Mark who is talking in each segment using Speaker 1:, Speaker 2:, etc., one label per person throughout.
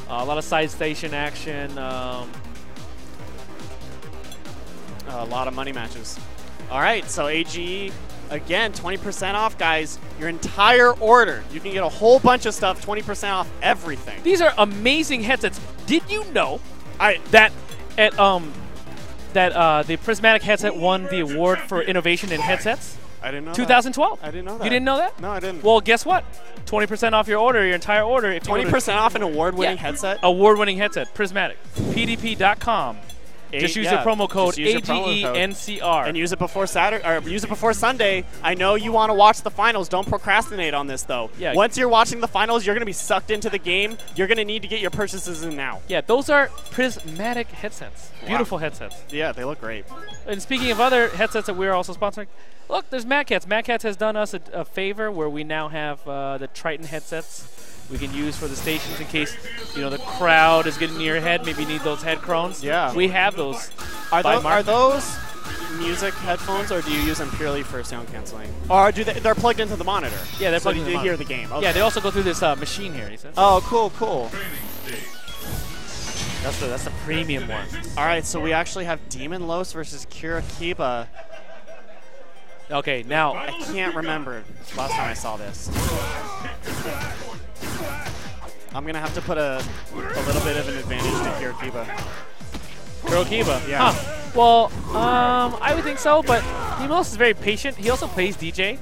Speaker 1: A lot of side station action.
Speaker 2: A lot of money matches. All right, so AGE, again, 20% off, guys. Your entire order. You can get a whole bunch of stuff, 20% off everything.
Speaker 1: These are amazing headsets. Did you know that the Prismatic headset won the award for innovation in headsets?
Speaker 2: I didn't know
Speaker 1: 2012.
Speaker 2: that. I didn't know that.
Speaker 1: You didn't know that?
Speaker 2: No, I didn't.
Speaker 1: Well, guess what? 20% off your order, your entire order.
Speaker 2: 20% off an award-winning headset?
Speaker 1: Award-winning headset. Prismatic. PDP.com. Just use the promo code AGENCR
Speaker 2: and use it before Saturday or use it before Sunday. I know you want to watch the finals. Don't procrastinate on this though.
Speaker 1: Yeah.
Speaker 2: Once you're watching the finals, you're going to be sucked into the game. You're going to need to get your purchases in now.
Speaker 1: Yeah, those are Prismatic headsets. Beautiful headsets.
Speaker 2: Yeah, they look great.
Speaker 1: And speaking of other headsets that we're also sponsoring, look, there's Mad Catz. Mad Catz has done us a favor where we now have the Triton headsets we can use for the stations in case, you know, the crowd is getting near your head. Maybe you need those head crones.
Speaker 2: Yeah.
Speaker 1: We have those.
Speaker 2: Are those music headphones, or do you use them purely for sound canceling? Or they're plugged into the monitor?
Speaker 1: Yeah, they're plugged into the monitor.
Speaker 2: Hear the game. Okay.
Speaker 1: Yeah, they also go through this machine here, he says.
Speaker 2: Oh, cool, cool.
Speaker 1: That's the premium one.
Speaker 2: All right, so we actually have Demon Los versus Kirakiba.
Speaker 1: Okay, now
Speaker 2: I can't remember last time I saw this. I'm gonna have to put a little bit of an advantage to Kirakiba.
Speaker 1: Kirakiba?
Speaker 2: Yeah.
Speaker 1: Huh. Well, I would think so, but Demos is very patient. He also plays DJ.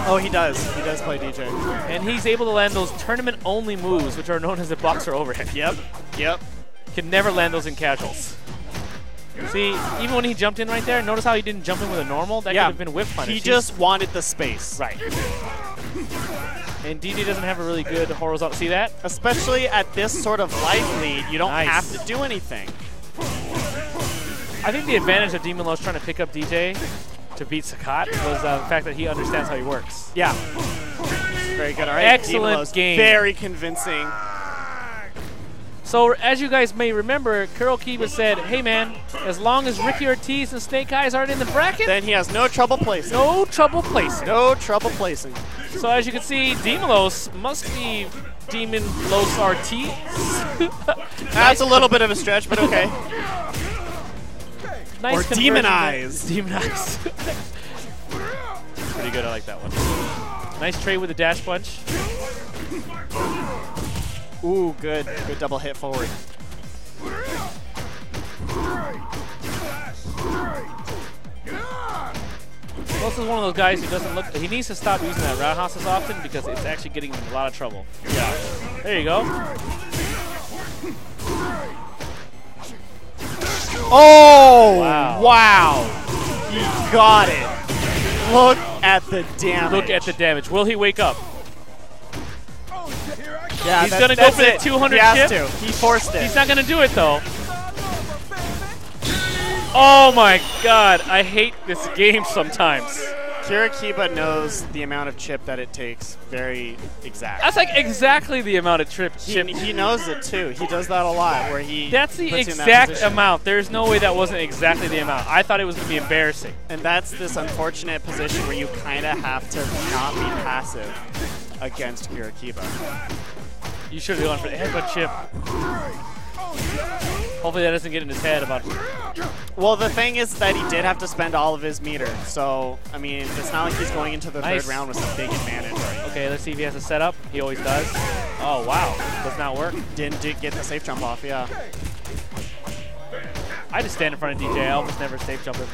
Speaker 2: Oh, he does. He does play DJ.
Speaker 1: And he's able to land those tournament-only moves, which are known as the boxer overhead.
Speaker 2: Yep. Yep.
Speaker 1: Can never land those in casuals. See, even when he jumped in right there, notice how he didn't jump in with a normal? That could have been whip punish.
Speaker 2: He just wanted the space.
Speaker 1: Right. And DJ doesn't have a really good horizontal. See that?
Speaker 2: Especially at this sort of life lead, you don't have to do anything.
Speaker 1: I think the advantage of Demon Los trying to pick up DJ to beat Sakat was the fact that he understands how he works.
Speaker 2: Yeah. Very good. All right.
Speaker 1: Excellent game.
Speaker 2: Very convincing.
Speaker 1: So, as you guys may remember, Kirakiba said, hey man, as long as Ricky Ortiz and Snake Eyes aren't in the bracket,
Speaker 2: then he has no trouble placing.
Speaker 1: No trouble placing.
Speaker 2: No trouble placing.
Speaker 1: So, as you can see, Demon Los must be Demon Los Ortiz.
Speaker 2: That's a little bit of a stretch, but okay.
Speaker 1: Nice
Speaker 2: or Demon Eyes.
Speaker 1: Demon Eyes. Pretty good. I like that one. Nice trade with the dash punch.
Speaker 2: Ooh, good. Good double hit forward.
Speaker 1: Los is one of those guys who doesn't look. He needs to stop using that roundhouse as often because it's actually getting him in a lot of trouble.
Speaker 2: Yeah.
Speaker 1: There you go.
Speaker 2: Oh!
Speaker 1: Wow.
Speaker 2: Wow. He got it. Look at the damage.
Speaker 1: Look at the damage. Will he wake up?
Speaker 2: Yeah,
Speaker 1: he's going to go for the 200
Speaker 2: He has
Speaker 1: chip.
Speaker 2: to. He forced it.
Speaker 1: He's not going to do it, though. Oh, my God. I hate this game sometimes.
Speaker 2: Kirakiba knows the amount of chip that it takes very exact.
Speaker 1: That's like exactly the amount of chip.
Speaker 2: He knows it, too. He does that a lot where he
Speaker 1: That's the
Speaker 2: puts
Speaker 1: exact amount. There's no way that wasn't exactly the amount. I thought it was going to be embarrassing.
Speaker 2: And that's this unfortunate position where you kind of have to not be passive against Kirakiba.
Speaker 1: You should have gone for the headbutt chip. Hopefully that doesn't get in his head about...
Speaker 2: Well, the thing is that he did have to spend all of his meter. So, I mean, it's not like he's going into the third round with some big advantage.
Speaker 1: Okay, let's see if he has a setup. He always does. Oh, wow. Does not work.
Speaker 2: Did get the safe jump off, yeah.
Speaker 1: I just stand in front of DJ. I almost never safe jump him.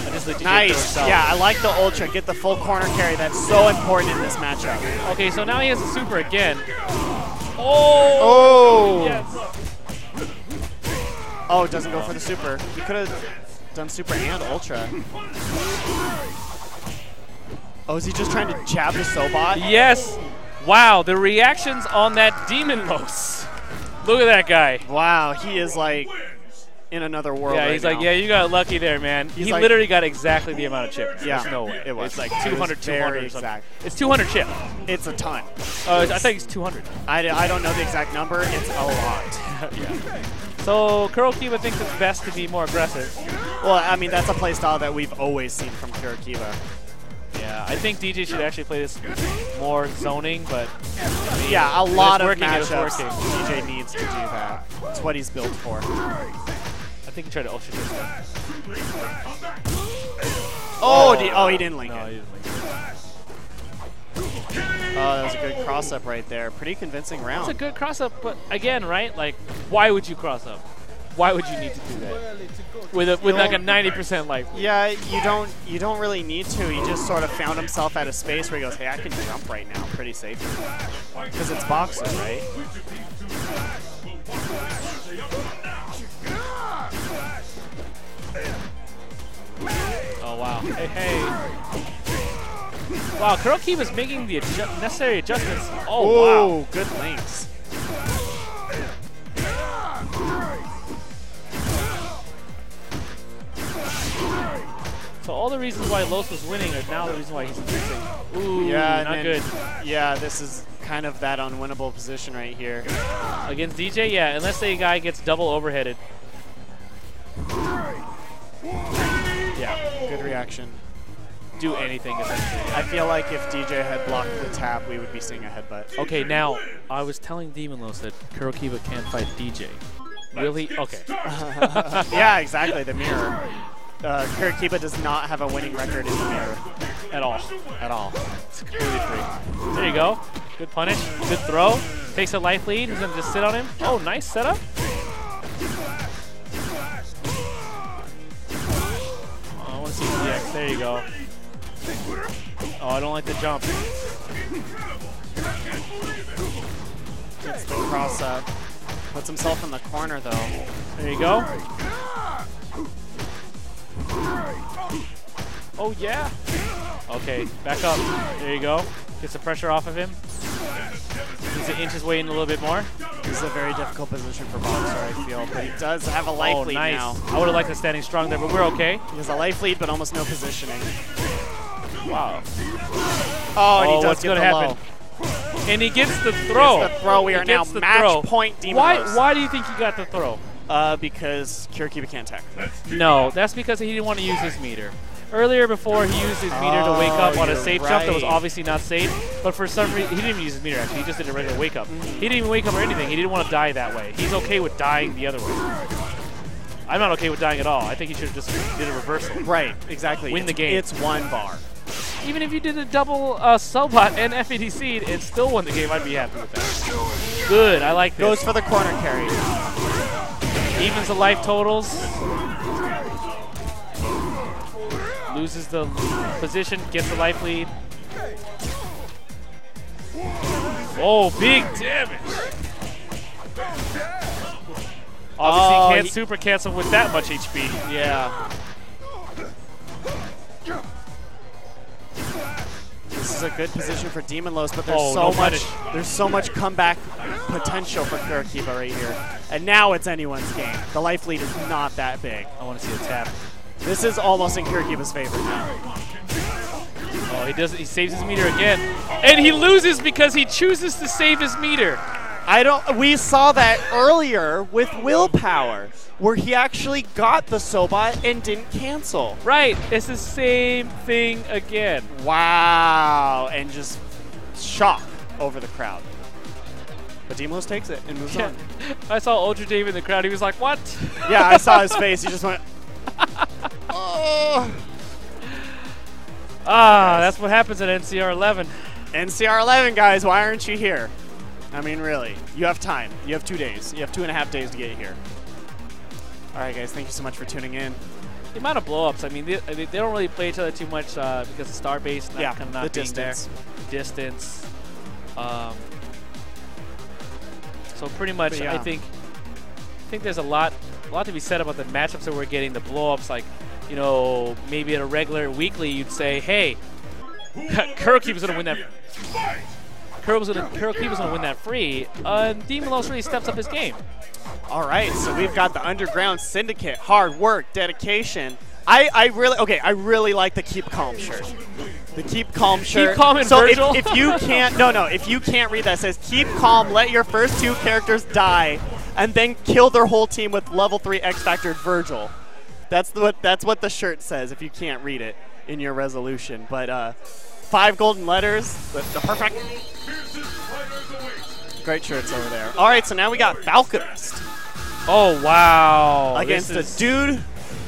Speaker 1: I just let DJ
Speaker 2: nice. Yeah, I like the ultra. Get the full corner carry. That's so important in this matchup.
Speaker 1: Okay, so now he has a super again. Oh!
Speaker 2: Oh!
Speaker 1: Yes.
Speaker 2: Oh, doesn't go for the super. He could have done super and ultra. Oh, is he just trying to jab the Sobot?
Speaker 1: Yes. Wow, the reactions on that Demon Los. Look at that guy.
Speaker 2: Wow, he is like in another world.
Speaker 1: Yeah, he's
Speaker 2: right
Speaker 1: like,
Speaker 2: now.
Speaker 1: yeah, you got lucky there, man.
Speaker 2: He's
Speaker 1: he
Speaker 2: like,
Speaker 1: literally got exactly the amount of chip.
Speaker 2: Yeah,
Speaker 1: there's no way.
Speaker 2: It was.
Speaker 1: It's like 200, 200 or something.
Speaker 2: Exact.
Speaker 1: It's 200 chip.
Speaker 2: It's a ton.
Speaker 1: Oh, I think it's 200.
Speaker 2: I don't know the exact number. It's a lot.
Speaker 1: Yeah. So Kirakiba thinks it's best to be more aggressive.
Speaker 2: Well, I mean, that's a playstyle that we've always seen from Kirakiba.
Speaker 1: Yeah. Yeah, I think DJ should actually play this more zoning, but I mean,
Speaker 2: yeah, a lot of
Speaker 1: working,
Speaker 2: matchups. DJ needs to do that. It's what he's built for.
Speaker 1: I think he tried to ultra this one.
Speaker 2: Oh, he didn't link
Speaker 1: no,
Speaker 2: it.
Speaker 1: he didn't link it.
Speaker 2: Oh, that was a good cross-up right there. Pretty convincing round.
Speaker 1: It's a good cross-up, but again, right? Like, why would you cross-up? Why would you need to do that? With like a 90% life.
Speaker 2: Yeah, you don't really need to. He just sort of found himself at a space where he goes, hey, I can jump right now pretty safely. Because it's boxer, right?
Speaker 1: Oh, wow. Hey, hey. Wow, Kurokiba is making the necessary adjustments. Oh, wow.
Speaker 2: Good links.
Speaker 1: So all the reasons why Los was winning are now the reason why he's losing. Ooh,
Speaker 2: yeah,
Speaker 1: not good.
Speaker 2: Yeah, this is kind of that unwinnable position right here.
Speaker 1: Against DJ, yeah, unless the guy gets double overheaded.
Speaker 2: Yeah, good reaction.
Speaker 1: Do anything, essentially.
Speaker 2: I feel like if DJ had blocked the tap, we would be seeing a headbutt.
Speaker 1: Okay, now, I was telling Demon Los that Kurokiba can't fight DJ. Really? Okay.
Speaker 2: Yeah, exactly, the mirror. Kurokiba does not have a winning record in the mirror.
Speaker 1: At all.
Speaker 2: At all.
Speaker 1: It's completely free. There you go. Good punish. Good throw. Takes a life lead. He's going to just sit on him. Oh, nice setup. Oh, I want to see DX. There you go. Oh, I don't like the jump.
Speaker 2: Gets the cross up. Puts himself in the corner, though.
Speaker 1: There you go. Oh, yeah. Okay, back up. There you go. Gets the pressure off of him. Needs to inch his way in a little bit more.
Speaker 2: This is a very difficult position for Boxer, I feel, but he does have a life lead
Speaker 1: nice.
Speaker 2: now.
Speaker 1: I would have liked a standing strong there, but we're okay.
Speaker 2: He has a life lead, but almost no positioning.
Speaker 1: Wow.
Speaker 2: Oh, and he does
Speaker 1: what's
Speaker 2: get
Speaker 1: gonna
Speaker 2: the
Speaker 1: happen?
Speaker 2: low.
Speaker 1: And he gets the throw.
Speaker 2: Gets the throw. We are now match point Demon Los.
Speaker 1: Why do you think he got the throw?
Speaker 2: Because Kurokiba can't tech.
Speaker 1: No, that's because he didn't want to use his meter. Earlier, before he used his meter to wake up on a safe jump that was obviously not safe, but for some reason, he didn't even use his meter actually, he just did a regular wake up. He didn't even wake up or anything, he didn't want to die that way. He's okay with dying the other way. I'm not okay with dying at all. I think he should have just did a reversal.
Speaker 2: Right, exactly.
Speaker 1: Win the game.
Speaker 2: It's one bar.
Speaker 1: Even if you did a double Cellbot and FADC and still won the game, I'd be happy with that. Good, I like this.
Speaker 2: Goes for the corner carry.
Speaker 1: Evens the life totals. Loses the position, gets the life lead. Oh, big damage. Obviously, can't super cancel with that much HP.
Speaker 2: Yeah. This is a good position for Demon Los, but there's there's so much comeback potential for Kurokiba right here. And now it's anyone's game. The life lead is not that big.
Speaker 1: I want to see a tap.
Speaker 2: This is almost in Kurokiba's favor now.
Speaker 1: Oh, he does it. He saves his meter again, and he loses because he chooses to save his meter.
Speaker 2: We saw that earlier with Willpower, where he actually got the Sobot and didn't cancel.
Speaker 1: Right. It's the same thing again.
Speaker 2: Wow. And just shock over the crowd. But Demon Los takes it and moves on.
Speaker 1: I saw Ultra Dave in the crowd. He was like, what?
Speaker 2: Yeah, I saw his face. He just went, oh.
Speaker 1: That's what happens at NCR 11.
Speaker 2: NCR 11, guys. Why aren't you here? I mean, really. You have time. You have 2 days. You have 2.5 days to get here. All right, guys. Thank you so much for tuning in.
Speaker 1: The amount of blow-ups, I mean, they don't really play each other too much because of Starbase kind of not being
Speaker 2: distance.
Speaker 1: there. Distance. So pretty much, I think there's a lot to be said about the matchups that we're getting. The blow-ups, like, you know, maybe at a regular weekly, you'd say, hey, Kurokiba's gonna win that. Kurokiba's gonna win that free. Demon Los really steps up his game.
Speaker 2: All right, so we've got the Underground Syndicate, hard work, dedication. I really like the Keep Calm shirt. The Keep Calm shirt.
Speaker 1: Keep calm and
Speaker 2: so
Speaker 1: Virgil.
Speaker 2: if you can't, if you can't read that, it says Keep Calm, let your first 2 characters die, and then kill their whole team with level 3 X Factor Virgil. That's what the shirt says. If you can't read it, in your resolution. But 5 golden letters, the perfect. Great shirts over there. All right, so now we got Falconist.
Speaker 1: Oh, wow.
Speaker 2: Against a dude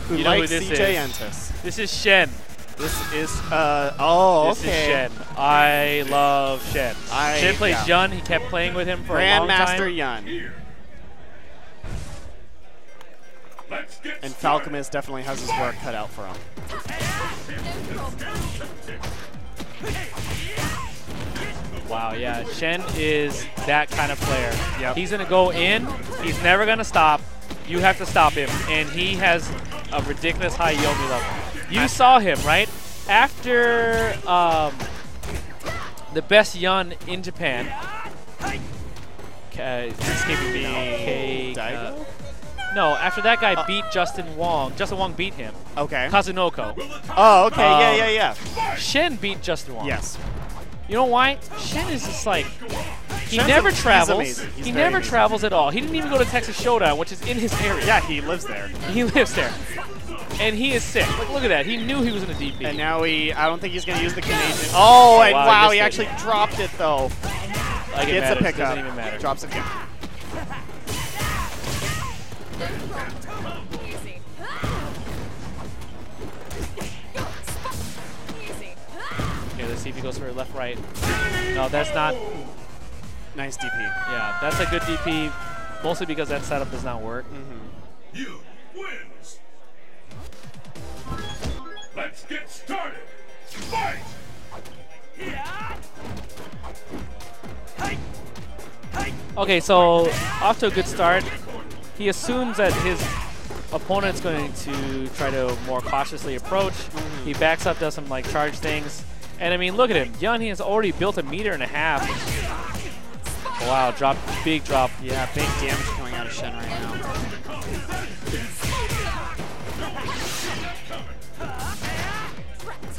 Speaker 2: who likes
Speaker 1: who
Speaker 2: CJ Entis.
Speaker 1: This is Shen.
Speaker 2: This is, oh,
Speaker 1: This
Speaker 2: okay.
Speaker 1: is Shen. I love Shen. Shen plays Yun. He kept playing with him for a long time.
Speaker 2: Grandmaster Yun. And Falconist definitely has his work cut out for him.
Speaker 1: Wow, yeah. Shen is that kind of player.
Speaker 2: Yep.
Speaker 1: He's going to go in. He's never going to stop. You have to stop him. And he has a ridiculous high Yomi level. You saw him, right? After the best Yun in Japan. It's escaping me now. No, after that guy beat Justin Wong. Justin Wong beat him.
Speaker 2: Okay.
Speaker 1: Kazunoko.
Speaker 2: Oh, okay. Yeah.
Speaker 1: Shen beat Justin Wong.
Speaker 2: Yes.
Speaker 1: You know why? Shen is just like, he never travels. He never travels at all. He didn't even go to Texas Showdown, which is in his area.
Speaker 2: Yeah, he lives there.
Speaker 1: He lives there. And he is sick. Like, look at that. He knew he was in a DP.
Speaker 2: And now I don't think he's going to use the Canadian. Oh, and wow, he actually dropped it, though.
Speaker 1: Like
Speaker 2: Gets a pickup.
Speaker 1: Doesn't even matter.
Speaker 2: Drops it again.
Speaker 1: Okay, let's see if he goes for left, right. No, that's not.
Speaker 2: Nice DP.
Speaker 1: Yeah, that's a good DP, mostly because that setup does not work.
Speaker 3: You wins. Let's get started. Fight!
Speaker 1: Okay, so off to a good start. He assumes that his opponent's going to try to more cautiously approach. He backs up, does some like charge things. And I mean, look at him. Yun, he has already built 1.5 meters. Wow, big drop.
Speaker 2: Yeah, big damage coming out of Shen right now.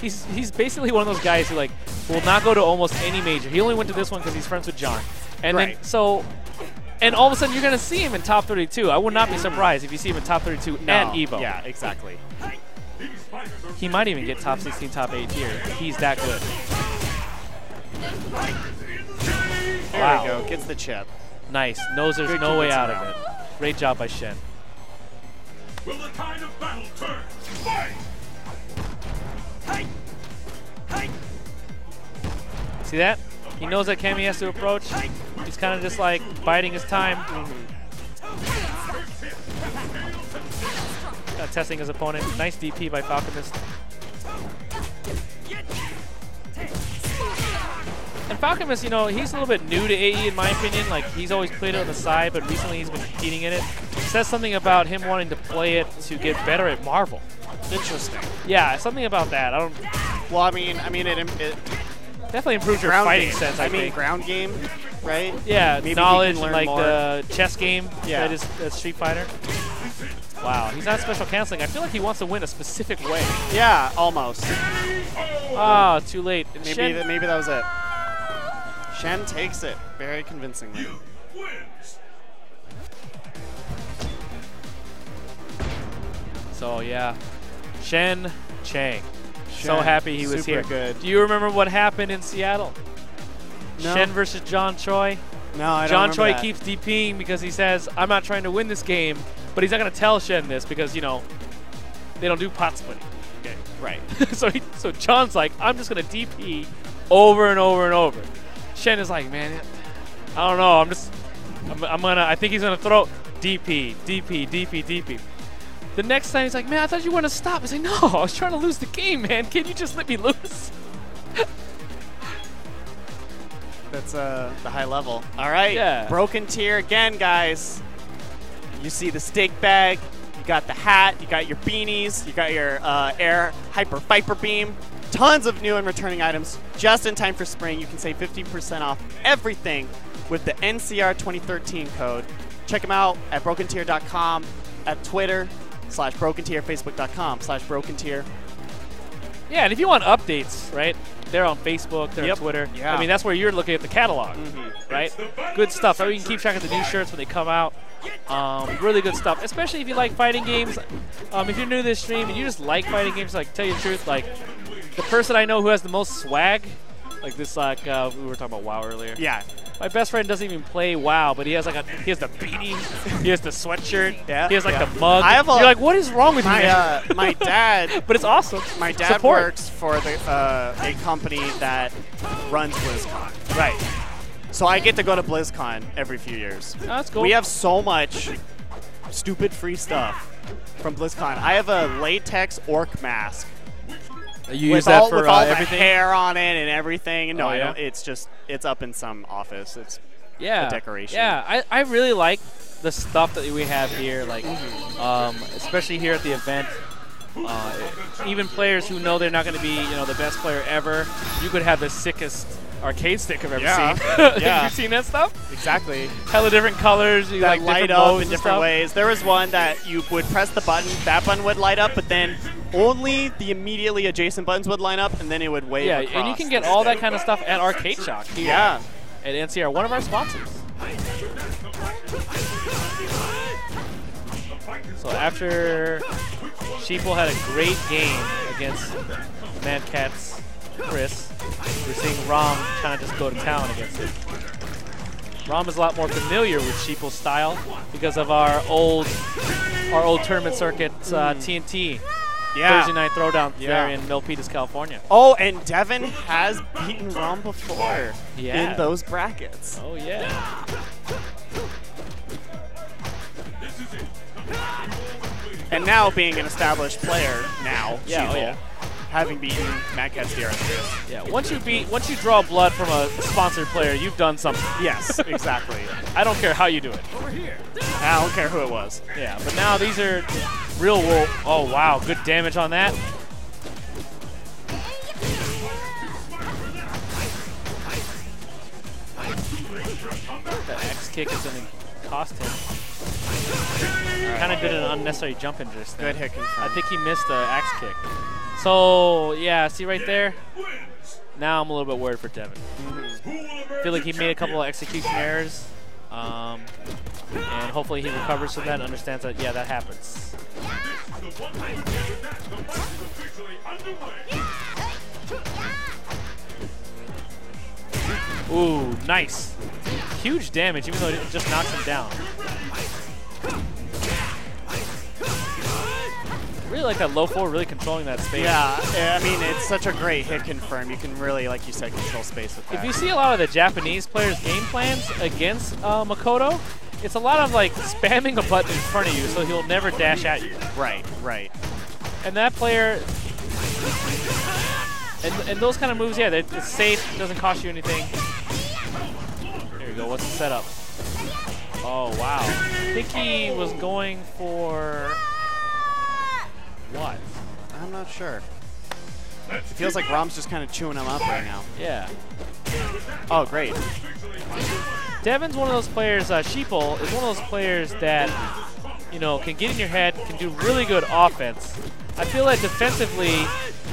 Speaker 1: He's basically one of those guys who like will not go to almost any major. He only went to this one because he's friends with John. And then and all of a sudden you're gonna see him in top 32. I would not be surprised if you see him in top 32 at Evo.
Speaker 2: Yeah, exactly.
Speaker 1: He might even get top 16, top 8 here. He's that good.
Speaker 2: There we go. Gets the chip.
Speaker 1: Nice. Knows there's no way out of it. Great job by Shen.
Speaker 3: Will the tide of battle turn? Fight!
Speaker 1: See that? He knows that Kami has to approach. He's kind of just like biding his time. Testing his opponent. Nice DP by Falconist. And Falconist, you know, he's a little bit new to AE in my opinion. Like, he's always played it on the side, but recently he's been competing in it. It says something about him wanting to play it to get better at Marvel.
Speaker 2: Interesting.
Speaker 1: Yeah, something about that. I don't.
Speaker 2: Well, I mean, it
Speaker 1: definitely improves your fighting sense. I mean,
Speaker 2: ground game, right?
Speaker 1: Yeah,
Speaker 2: maybe
Speaker 1: knowledge,
Speaker 2: learn
Speaker 1: like
Speaker 2: more.
Speaker 1: the chess game that is Street Fighter. Wow, he's not special canceling. I feel like he wants to win a specific way.
Speaker 2: Yeah, almost.
Speaker 1: Ah, too late. And
Speaker 2: Maybe that was it. Shen takes it very convincingly.
Speaker 1: So yeah, Shen Chang. So happy he was here.
Speaker 2: Good.
Speaker 1: Do you remember what happened in Seattle?
Speaker 2: No.
Speaker 1: Shen versus John Choi.
Speaker 2: No, I don't
Speaker 1: John
Speaker 2: remember
Speaker 1: Choi
Speaker 2: that.
Speaker 1: keeps DPing because he says, I'm not trying to win this game, but he's not going to tell Shen this because, you know, they don't do pot splitting. Okay, right. so John's like, I'm just going to DP over and over and over. Shen is like, man, I don't know. I think he's going to throw DP. The next time he's like, man, I thought you were going to stop. He's like, no, I was trying to lose the game, man. Can you just let me lose?
Speaker 2: That's the high level. All right,
Speaker 1: Yeah.
Speaker 2: Broken tier again, guys. You see the steak bag, you got the hat, you got your beanies, you got your air hyper viper beam. Tons of new and returning items just in time for spring. You can save 15% off everything with the NCR 2013 code. Check them out at brokentier.com, at Twitter /brokentier, facebook.com/brokentier.
Speaker 1: Yeah, and if you want updates, right, they're on Facebook, they're on Twitter.
Speaker 2: Yeah.
Speaker 1: I mean, that's where you're looking at the catalog, right? Good stuff. So you can keep track of the new shirts when they come out. Really good stuff, especially if you like fighting games. If you're new to this stream and you just like fighting games, like, tell you the truth, like, the person I know who has the most swag, like this, like we were talking about WoW earlier.
Speaker 2: Yeah.
Speaker 1: My best friend doesn't even play WoW, but he has like he has the beanie, he has the sweatshirt,
Speaker 2: Yeah,
Speaker 1: he has like
Speaker 2: yeah.
Speaker 1: the mug.
Speaker 2: I have
Speaker 1: You're like, what is wrong with you? man?
Speaker 2: My dad.
Speaker 1: But it's awesome.
Speaker 2: My dad
Speaker 1: Support.
Speaker 2: works for a company that runs BlizzCon.
Speaker 1: Right.
Speaker 2: So I get to go to BlizzCon every few years.
Speaker 1: Oh, that's cool.
Speaker 2: We have so much stupid free stuff from BlizzCon. I have a latex orc mask.
Speaker 1: You
Speaker 2: with
Speaker 1: use that
Speaker 2: all,
Speaker 1: for
Speaker 2: with all
Speaker 1: everything?
Speaker 2: the hair on it and everything. And no,
Speaker 1: Oh,
Speaker 2: I
Speaker 1: yeah?
Speaker 2: don't. It's just up in some office. It's
Speaker 1: Yeah.
Speaker 2: a decoration.
Speaker 1: Yeah, I really like the stuff that we have here, like especially here at the event. Even players who know they're not going to be, the best player ever, you could have the sickest arcade stick I've ever
Speaker 2: Yeah.
Speaker 1: seen.
Speaker 2: Yeah.
Speaker 1: Have you seen that stuff?
Speaker 2: Exactly.
Speaker 1: Hella different colors, you
Speaker 2: That
Speaker 1: like
Speaker 2: light
Speaker 1: different
Speaker 2: up
Speaker 1: modes
Speaker 2: in
Speaker 1: and
Speaker 2: different
Speaker 1: stuff.
Speaker 2: ways. There was one that you would press the button, that button would light up, but then only the immediately adjacent buttons would line up, and then it would wave
Speaker 1: Yeah,
Speaker 2: across.
Speaker 1: and you can get all that kind of stuff at Arcade Shock here
Speaker 2: Yeah.
Speaker 1: at NCR, one of our sponsors. So after Sheeple had a great game against Mad Cat's Chris, we're seeing Rom kind of just go to town against him. Rom is a lot more familiar with Sheeple's style because of our old tournament circuit TNT
Speaker 2: Yeah.
Speaker 1: Thursday night throwdown there
Speaker 2: Yeah.
Speaker 1: in Milpitas, California.
Speaker 2: Oh, and Devin has beaten Rom before
Speaker 1: Yeah.
Speaker 2: in those brackets.
Speaker 1: Oh yeah.
Speaker 2: And now being an established player now,
Speaker 1: Yeah, oh
Speaker 2: Sheeple,
Speaker 1: yeah.
Speaker 2: having beaten Mad Cat's DRS.
Speaker 1: Yeah, once you draw blood from a sponsored player, you've done something.
Speaker 2: Yes, exactly.
Speaker 1: I don't care how you do it.
Speaker 2: I don't care who it was.
Speaker 1: Yeah, but now these are real world. Oh wow, good damage on that. The X kick is going to cost him. Kind of did an unnecessary jump in just there.
Speaker 2: Good hit confirmed.
Speaker 1: I think he missed the axe kick. So yeah, see right there. Now I'm a little bit worried for Devin. I feel like he made a couple of execution errors, and hopefully he recovers from that and understands that yeah, that happens. Ooh, nice. Huge damage, even though it just knocks him down. Really like that low four, really controlling that space.
Speaker 2: Yeah, I mean, it's such a great hit confirm. You can really, like you said, control space with that.
Speaker 1: If you see a lot of the Japanese players' game plans against Makoto, it's a lot of like spamming a button in front of you so he'll never dash at you.
Speaker 2: Right, right.
Speaker 1: And that player, and those kind of moves, yeah, it's safe, it doesn't cost you anything. There you go, what's the setup? Oh, wow. I think he was going for what?
Speaker 2: I'm not sure. It feels like Rom's just kind of chewing him up right now.
Speaker 1: Yeah.
Speaker 2: Oh, great.
Speaker 1: Devin's one of those players, Sheeple is one of those players that, can get in your head, can do really good offense. I feel like defensively,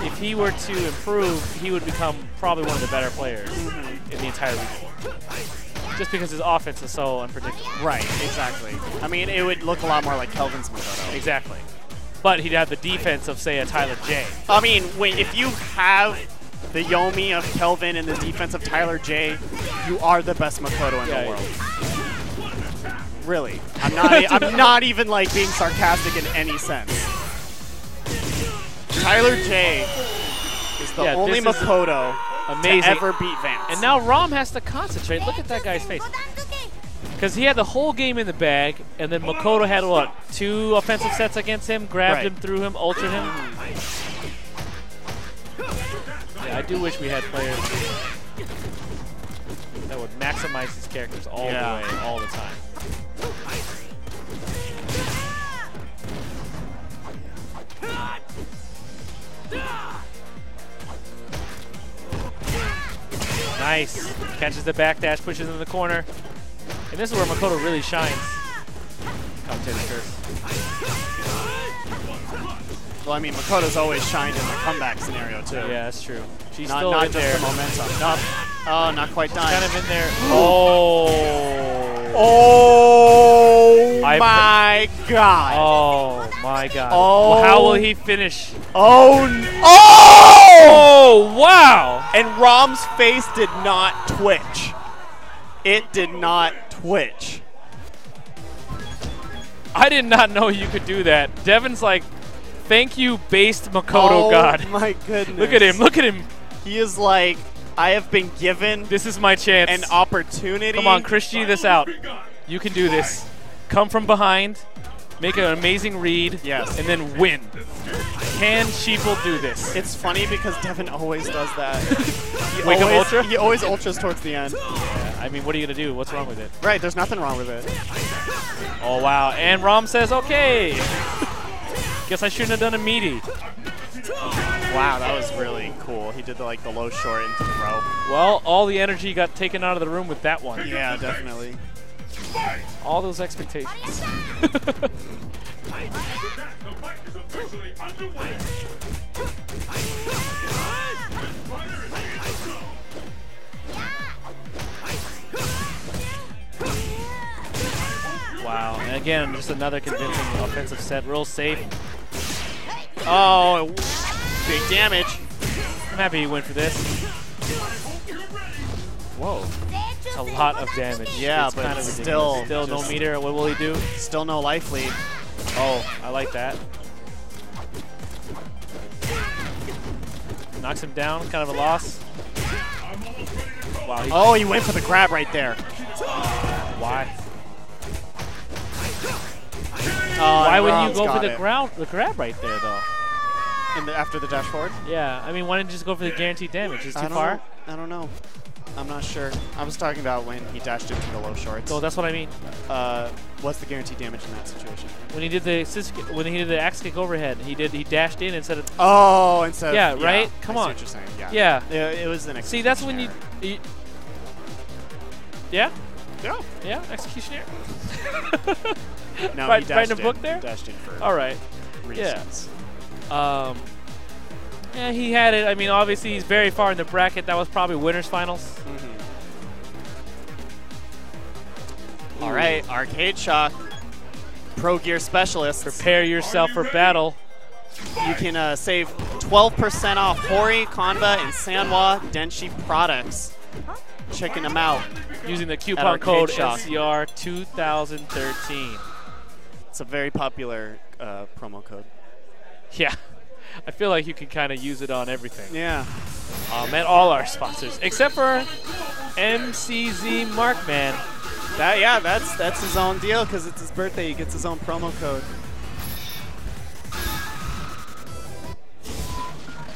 Speaker 1: if he were to improve, he would become probably one of the better players in the entire league. Just because his offense is so unpredictable.
Speaker 2: Right, exactly. I mean, it would look a lot more like Kelvin's Makoto.
Speaker 1: Exactly. But he'd have the defense of, say, a Tyler J.
Speaker 2: I mean, if you have the Yomi of Kelvin and the defense of Tyler J, you are the best Makoto in the world. Really. I'm not even like being sarcastic in any sense. Tyler J is the only Makoto
Speaker 1: amazing.
Speaker 2: to ever beat Vance.
Speaker 1: And now Rom has to concentrate. Look at that guy's face. Because he had the whole game in the bag, and then Makoto had, what, 2 offensive sets against him, grabbed him, threw him, ulted him. Yeah, I do wish we had players that would maximize these characters all the way, all the time. Nice. Catches the backdash, pushes in the corner. And this is where Makoto really shines. Commentator's curse.
Speaker 2: Well, I mean, Makoto's always shined in the comeback scenario, too.
Speaker 1: Yeah, that's true. She's
Speaker 2: not
Speaker 1: still in
Speaker 2: just
Speaker 1: there.
Speaker 2: the momentum. No. Oh, not quite done.
Speaker 1: Kind of in there. Oh.
Speaker 2: Oh my God.
Speaker 1: Oh my God.
Speaker 2: Oh.
Speaker 1: Well, how will he finish?
Speaker 2: Oh. Oh!
Speaker 1: Oh, wow.
Speaker 2: And Rom's face did not twitch. It did not twitch.
Speaker 1: I did not know you could do that. Devin's like, thank you, based Makoto God.
Speaker 2: Oh my goodness.
Speaker 1: Look at him. Look at him.
Speaker 2: He is like, I have been given
Speaker 1: This is my chance.
Speaker 2: an opportunity.
Speaker 1: Come on, Chris G this out. You can do this. Come from behind, make an amazing read,
Speaker 2: Yes.
Speaker 1: and then win. Can Sheeple do this?
Speaker 2: It's funny because Devin always does that.
Speaker 1: Wake up Ultra?
Speaker 2: He always ultras towards the end.
Speaker 1: Yeah, I mean, what are you going to do? What's wrong with it?
Speaker 2: Right, there's nothing wrong with it.
Speaker 1: Oh, wow. And Rom says, okay. Guess I shouldn't have done a meaty.
Speaker 2: Wow, that was really cool. He did the low short into the rope.
Speaker 1: Well, all the energy got taken out of the room with that one.
Speaker 2: Yeah, definitely.
Speaker 1: All those expectations. Wow, and again, just another convincing offensive set. Real safe.
Speaker 2: Oh, big damage.
Speaker 1: I'm happy he went for this. Whoa. That's a lot of damage.
Speaker 2: Yeah,
Speaker 1: it's
Speaker 2: but
Speaker 1: kind of
Speaker 2: still,
Speaker 1: ridiculous. Still no
Speaker 2: just-
Speaker 1: meter. What will he do?
Speaker 2: Still no life lead.
Speaker 1: Oh, I like that. Knocks him down, kind of a loss. Wow.
Speaker 2: Oh, he went for the grab right there.
Speaker 1: Why?
Speaker 2: Why
Speaker 1: Why wouldn't you go for the grab right there, though?
Speaker 2: After the dash forward?
Speaker 1: Yeah, I mean, why didn't you just go for the guaranteed damage? Is it
Speaker 2: I
Speaker 1: too
Speaker 2: don't
Speaker 1: far?
Speaker 2: know. I don't know. I'm not sure. I was talking about when he dashed into the low shorts.
Speaker 1: So that's what I mean.
Speaker 2: What's the guaranteed damage in that situation?
Speaker 1: When he did the axe kick overhead, he dashed in instead of.
Speaker 2: Oh, instead.
Speaker 1: Yeah,
Speaker 2: of,
Speaker 1: right? Come
Speaker 2: I see
Speaker 1: on.
Speaker 2: what you're saying. Yeah.
Speaker 1: Yeah.
Speaker 2: It was an.
Speaker 1: See, that's when you yeah.
Speaker 2: Yeah.
Speaker 1: Yeah, execution error.
Speaker 2: No,
Speaker 1: Right-
Speaker 2: he dashed
Speaker 1: right in the
Speaker 2: in.
Speaker 1: book there?
Speaker 2: He dashed in for
Speaker 1: All right.
Speaker 2: reasons.
Speaker 1: Yeah, he had it. I mean, obviously, he's very far in the bracket. That was probably winners finals.
Speaker 2: All right, Arcade Shock, Pro Gear Specialist.
Speaker 1: Prepare yourself for battle.
Speaker 2: You can save 12% off Hori, Kanba, and Sanwa Denshi products. Checking them out.
Speaker 1: Using the coupon
Speaker 2: Arcade
Speaker 1: code
Speaker 2: Shock.
Speaker 1: NCR 2013.
Speaker 2: It's a very popular promo code.
Speaker 1: Yeah. I feel like you can kind of use it on everything.
Speaker 2: Yeah.
Speaker 1: And all our sponsors, except for MCZ Markman.
Speaker 2: That's his own deal because it's his birthday. He gets his own promo code.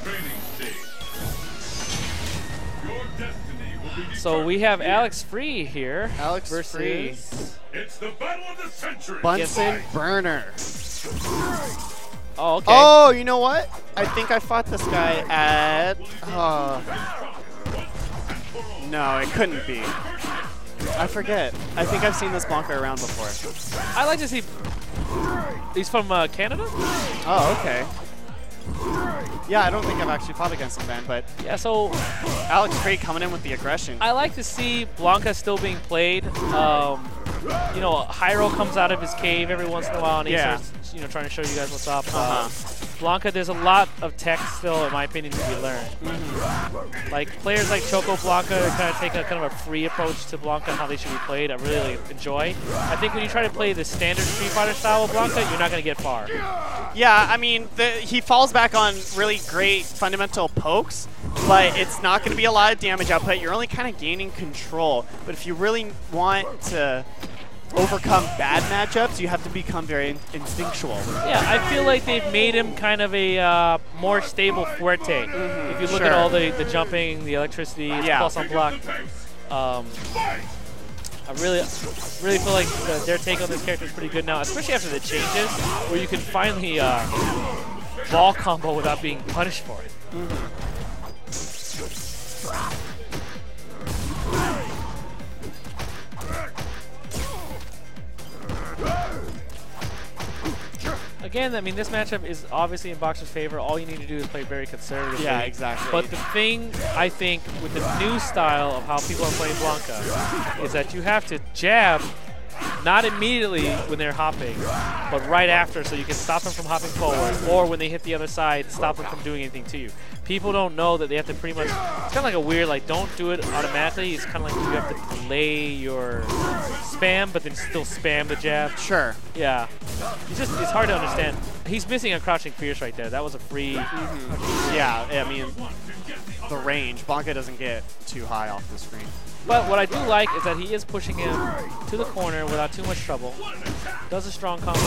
Speaker 3: Training stage. Your destiny will be
Speaker 1: So we have Alex Free here.
Speaker 2: Alex
Speaker 1: versus
Speaker 2: Free.
Speaker 3: It's the battle of the century.
Speaker 2: Bunsen Burner.
Speaker 1: Oh, okay.
Speaker 2: Oh, you know what? I think I fought this guy at. No, it couldn't be. I forget. I think I've seen this Blanca around before.
Speaker 1: I like to see. He's from Canada?
Speaker 2: Oh, okay. Yeah, I don't think I've actually fought against him then, but
Speaker 1: Yeah, so
Speaker 2: Alex Free coming in with the aggression.
Speaker 1: I like to see Blanca still being played. You know, Hyro comes out of his cave every once in a while and he
Speaker 2: Yeah.
Speaker 1: starts, trying to show you guys what's up.
Speaker 2: Uh-huh.
Speaker 1: Blanca, there's a lot of tech still, in my opinion, to be learned. Like, players like Choco Blanca kind of take a kind of a free approach to Blanca and how they should be played. I really enjoy. I think when you try to play the standard Street Fighter style of Blanca, you're not going to get far.
Speaker 2: Yeah, I mean, he falls back on really great fundamental pokes, but it's not going to be a lot of damage output. You're only kind of gaining control. But if you really want to overcome bad matchups, you have to become very instinctual.
Speaker 1: Yeah, I feel like they've made him kind of a more stable Fuerte. If you look at
Speaker 2: Sure.
Speaker 1: all the jumping, the electricity, it's
Speaker 2: Yeah.
Speaker 1: plus on block. I really feel like their take on this character is pretty good now, especially after the changes, where you can finally ball combo without being punished for it. Again, I mean, this matchup is obviously in Boxer's favor. All you need to do is play very conservatively.
Speaker 2: Yeah, exactly.
Speaker 1: But the thing, I think, with the new style of how people are playing Blanca is that you have to jab Not immediately when they're hopping, but right after, so you can stop them from hopping forward, or when they hit the other side, stop them from doing anything to you. People don't know that they have to pretty much, it's kind of like a weird, like, don't do it automatically. It's kind of like you have to delay your spam, but then still spam the jab.
Speaker 2: Sure.
Speaker 1: Yeah. It's hard to understand. He's missing a crouching fierce right there. That was a free.
Speaker 2: Yeah, I mean, the range. Blanca doesn't get too high off the screen.
Speaker 1: But what I do like is that he is pushing him to the corner without too much trouble. Does a strong combo.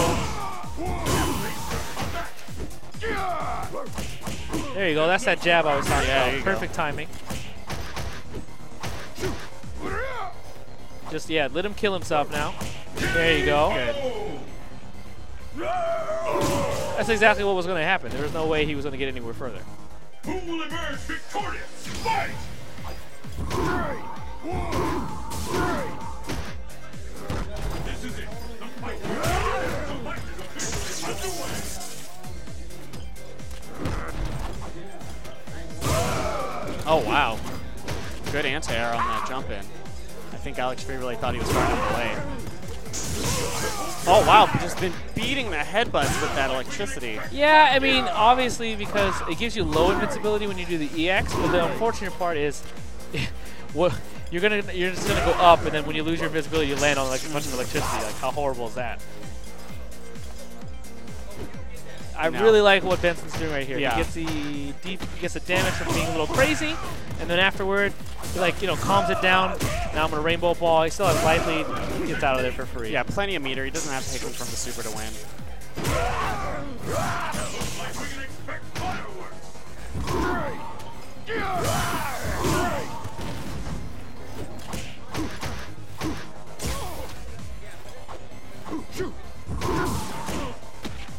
Speaker 1: There you go. That's that jab I was talking about. Perfect timing. Just, yeah, let him kill himself now. There you go.
Speaker 2: Good.
Speaker 1: That's exactly what was going to happen. There was no way he was going to get anywhere further.
Speaker 3: Who will emerge victorious? Fight! This is it. The fight. The fight is officially underway.
Speaker 2: Oh, wow. Good anti-air on that jump in. I think Alex Free really thought he was far enough away. Oh, wow. Just been beating the headbutts with that electricity.
Speaker 1: Yeah, I mean, obviously, because it gives you low invincibility when you do the EX, but the unfortunate part is well, you're just gonna go up, and then when you lose your invisibility, you land on like a bunch of electricity. Like, how horrible is that? I really like what Benson's doing right here.
Speaker 2: Yeah.
Speaker 1: He gets the damage from being a little crazy, and then afterward, he, like, calms it down. Now I'm gonna rainbow ball. He still has life lead. He gets out of there for free.
Speaker 2: Yeah, plenty of meter. He doesn't have to take him from the super to win.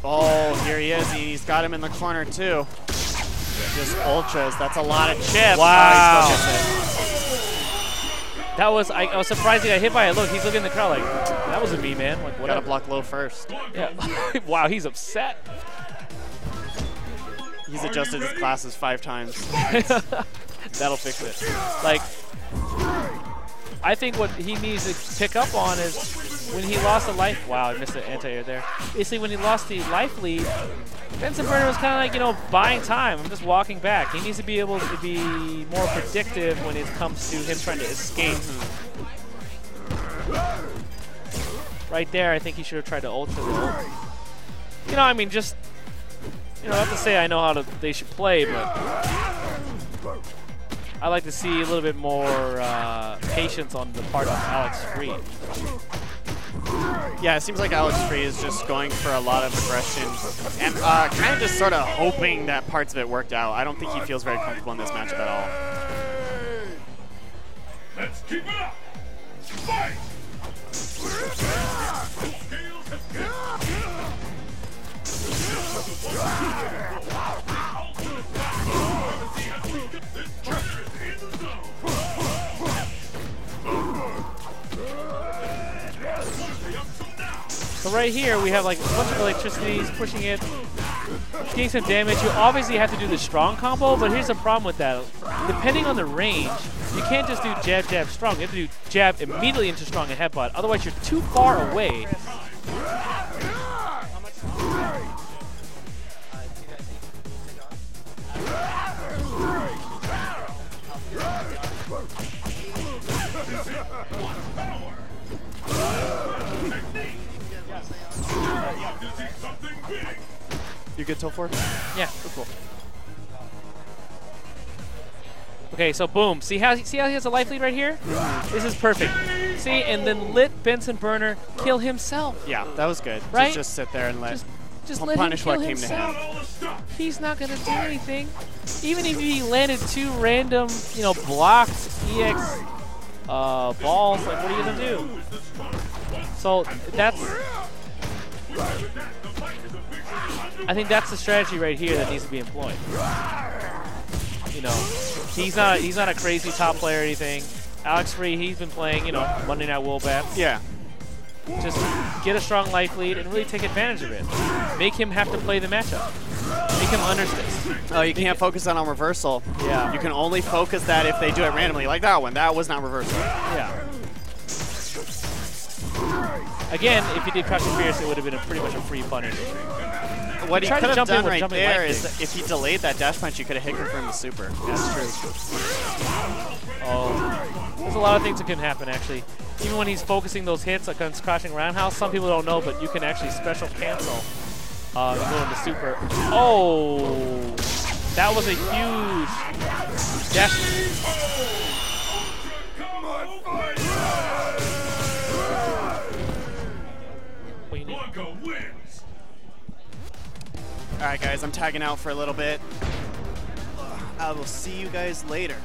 Speaker 2: Oh, here he is. He's got him in the corner, too. Just ultras. That's a lot of chips.
Speaker 1: Wow.
Speaker 2: Oh, he still gets it.
Speaker 1: That was, I was surprised he got hit by it. Look, he's looking in the crowd like, that wasn't me, man. Like,
Speaker 2: Gotta
Speaker 1: whatever.
Speaker 2: block low first.
Speaker 1: Yeah. Wow, he's upset.
Speaker 2: He's adjusted his classes 5 times.
Speaker 1: That'll fix it. Like, I think what he needs to pick up on is when he lost the life. Wow, I missed the anti-air there. Basically, when he lost the life lead, Benson Burner was kind of like, buying time. I'm just walking back. He needs to be able to be more predictive when it comes to him trying to escape. Right there, I think he should have tried to ultra the ult. I mean, just, not to say I know how they should play, but I like to see a little bit more patience on the part of Alex Free.
Speaker 2: Yeah, it seems like Alex Free is just going for a lot of aggression and kind of just sort of hoping that parts of it worked out. I don't think he feels very comfortable in this matchup at all.
Speaker 3: Let's keep it up. Fight!
Speaker 1: So right here, we have like a bunch of electricities pushing it, getting some damage. You obviously have to do the strong combo, but here's the problem with that. Depending on the range, you can't just do jab, jab, strong. You have to do jab immediately into strong and headbutt. Otherwise, you're too far away.
Speaker 2: You good, Toe 4?
Speaker 1: Yeah, we're cool. Okay, so boom. See how he has a life lead right here? This is perfect. See, and then let Benson Burner kill himself.
Speaker 2: Yeah, that was good.
Speaker 1: Right?
Speaker 2: Just sit there and let
Speaker 1: Just let
Speaker 2: punish
Speaker 1: him kill
Speaker 2: what came
Speaker 1: himself.
Speaker 2: to him.
Speaker 1: He's not gonna do anything. Even if he landed 2 random, blocked EX balls, like, what are you gonna do? So I think that's the strategy right here that needs to be employed. He's not a crazy top player or anything. Alex Free, he's been playing, Monday Night Wombat.
Speaker 2: Yeah.
Speaker 1: Just get a strong life lead and really take advantage of it. Make him have to play the matchup. Make him understand.
Speaker 2: Oh, you can't focus on reversal.
Speaker 1: Yeah.
Speaker 2: You can only focus that if they do it randomly, like that one. That was not reversal.
Speaker 1: Yeah. Again, if he did Crushing Fierce, it would have been pretty much a free punish.
Speaker 2: What he
Speaker 1: tried
Speaker 2: could
Speaker 1: to
Speaker 2: have
Speaker 1: jump in
Speaker 2: done
Speaker 1: with
Speaker 2: right
Speaker 1: jumping
Speaker 2: there
Speaker 1: leg
Speaker 2: is
Speaker 1: kick.
Speaker 2: that if he delayed that dash punch, you could have hit confirmed the super.
Speaker 1: That's true. Oh, there's a lot of things that can happen, actually. Even when he's focusing those hits against Crashing Roundhouse, some people don't know, but you can actually special cancel go into super. Oh, that was a huge dash.
Speaker 3: Blanca wins.
Speaker 2: All right, guys, I'm tagging out for a little bit. I will see you guys later.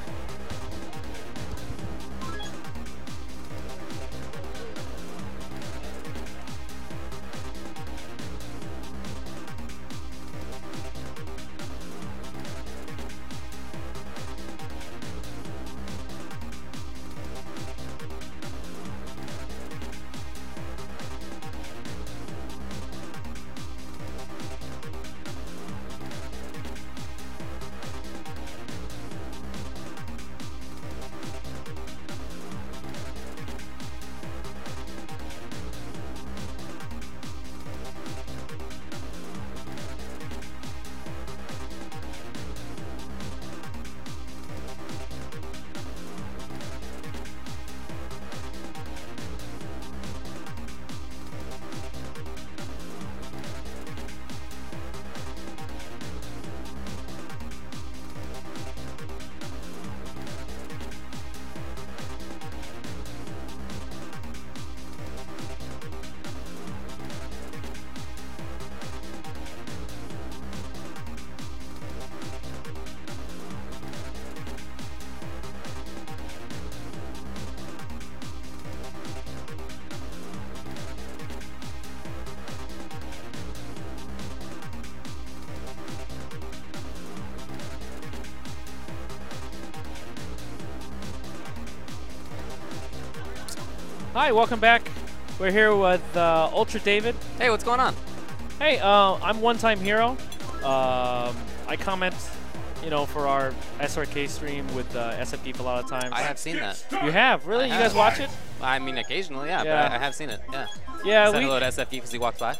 Speaker 1: Hi, welcome back. We're here with Ultra David.
Speaker 4: Hey, what's going on?
Speaker 1: Hey, I'm One Time Hero. I comment, you know, for our SRK stream with SFD a lot of times.
Speaker 4: I have seen that.
Speaker 1: You have? Really? You guys watch it?
Speaker 4: I mean, occasionally, yeah,
Speaker 1: Yeah.
Speaker 4: but I have seen it, yeah.
Speaker 1: Yeah,
Speaker 4: Said hello to SFD because he walked by.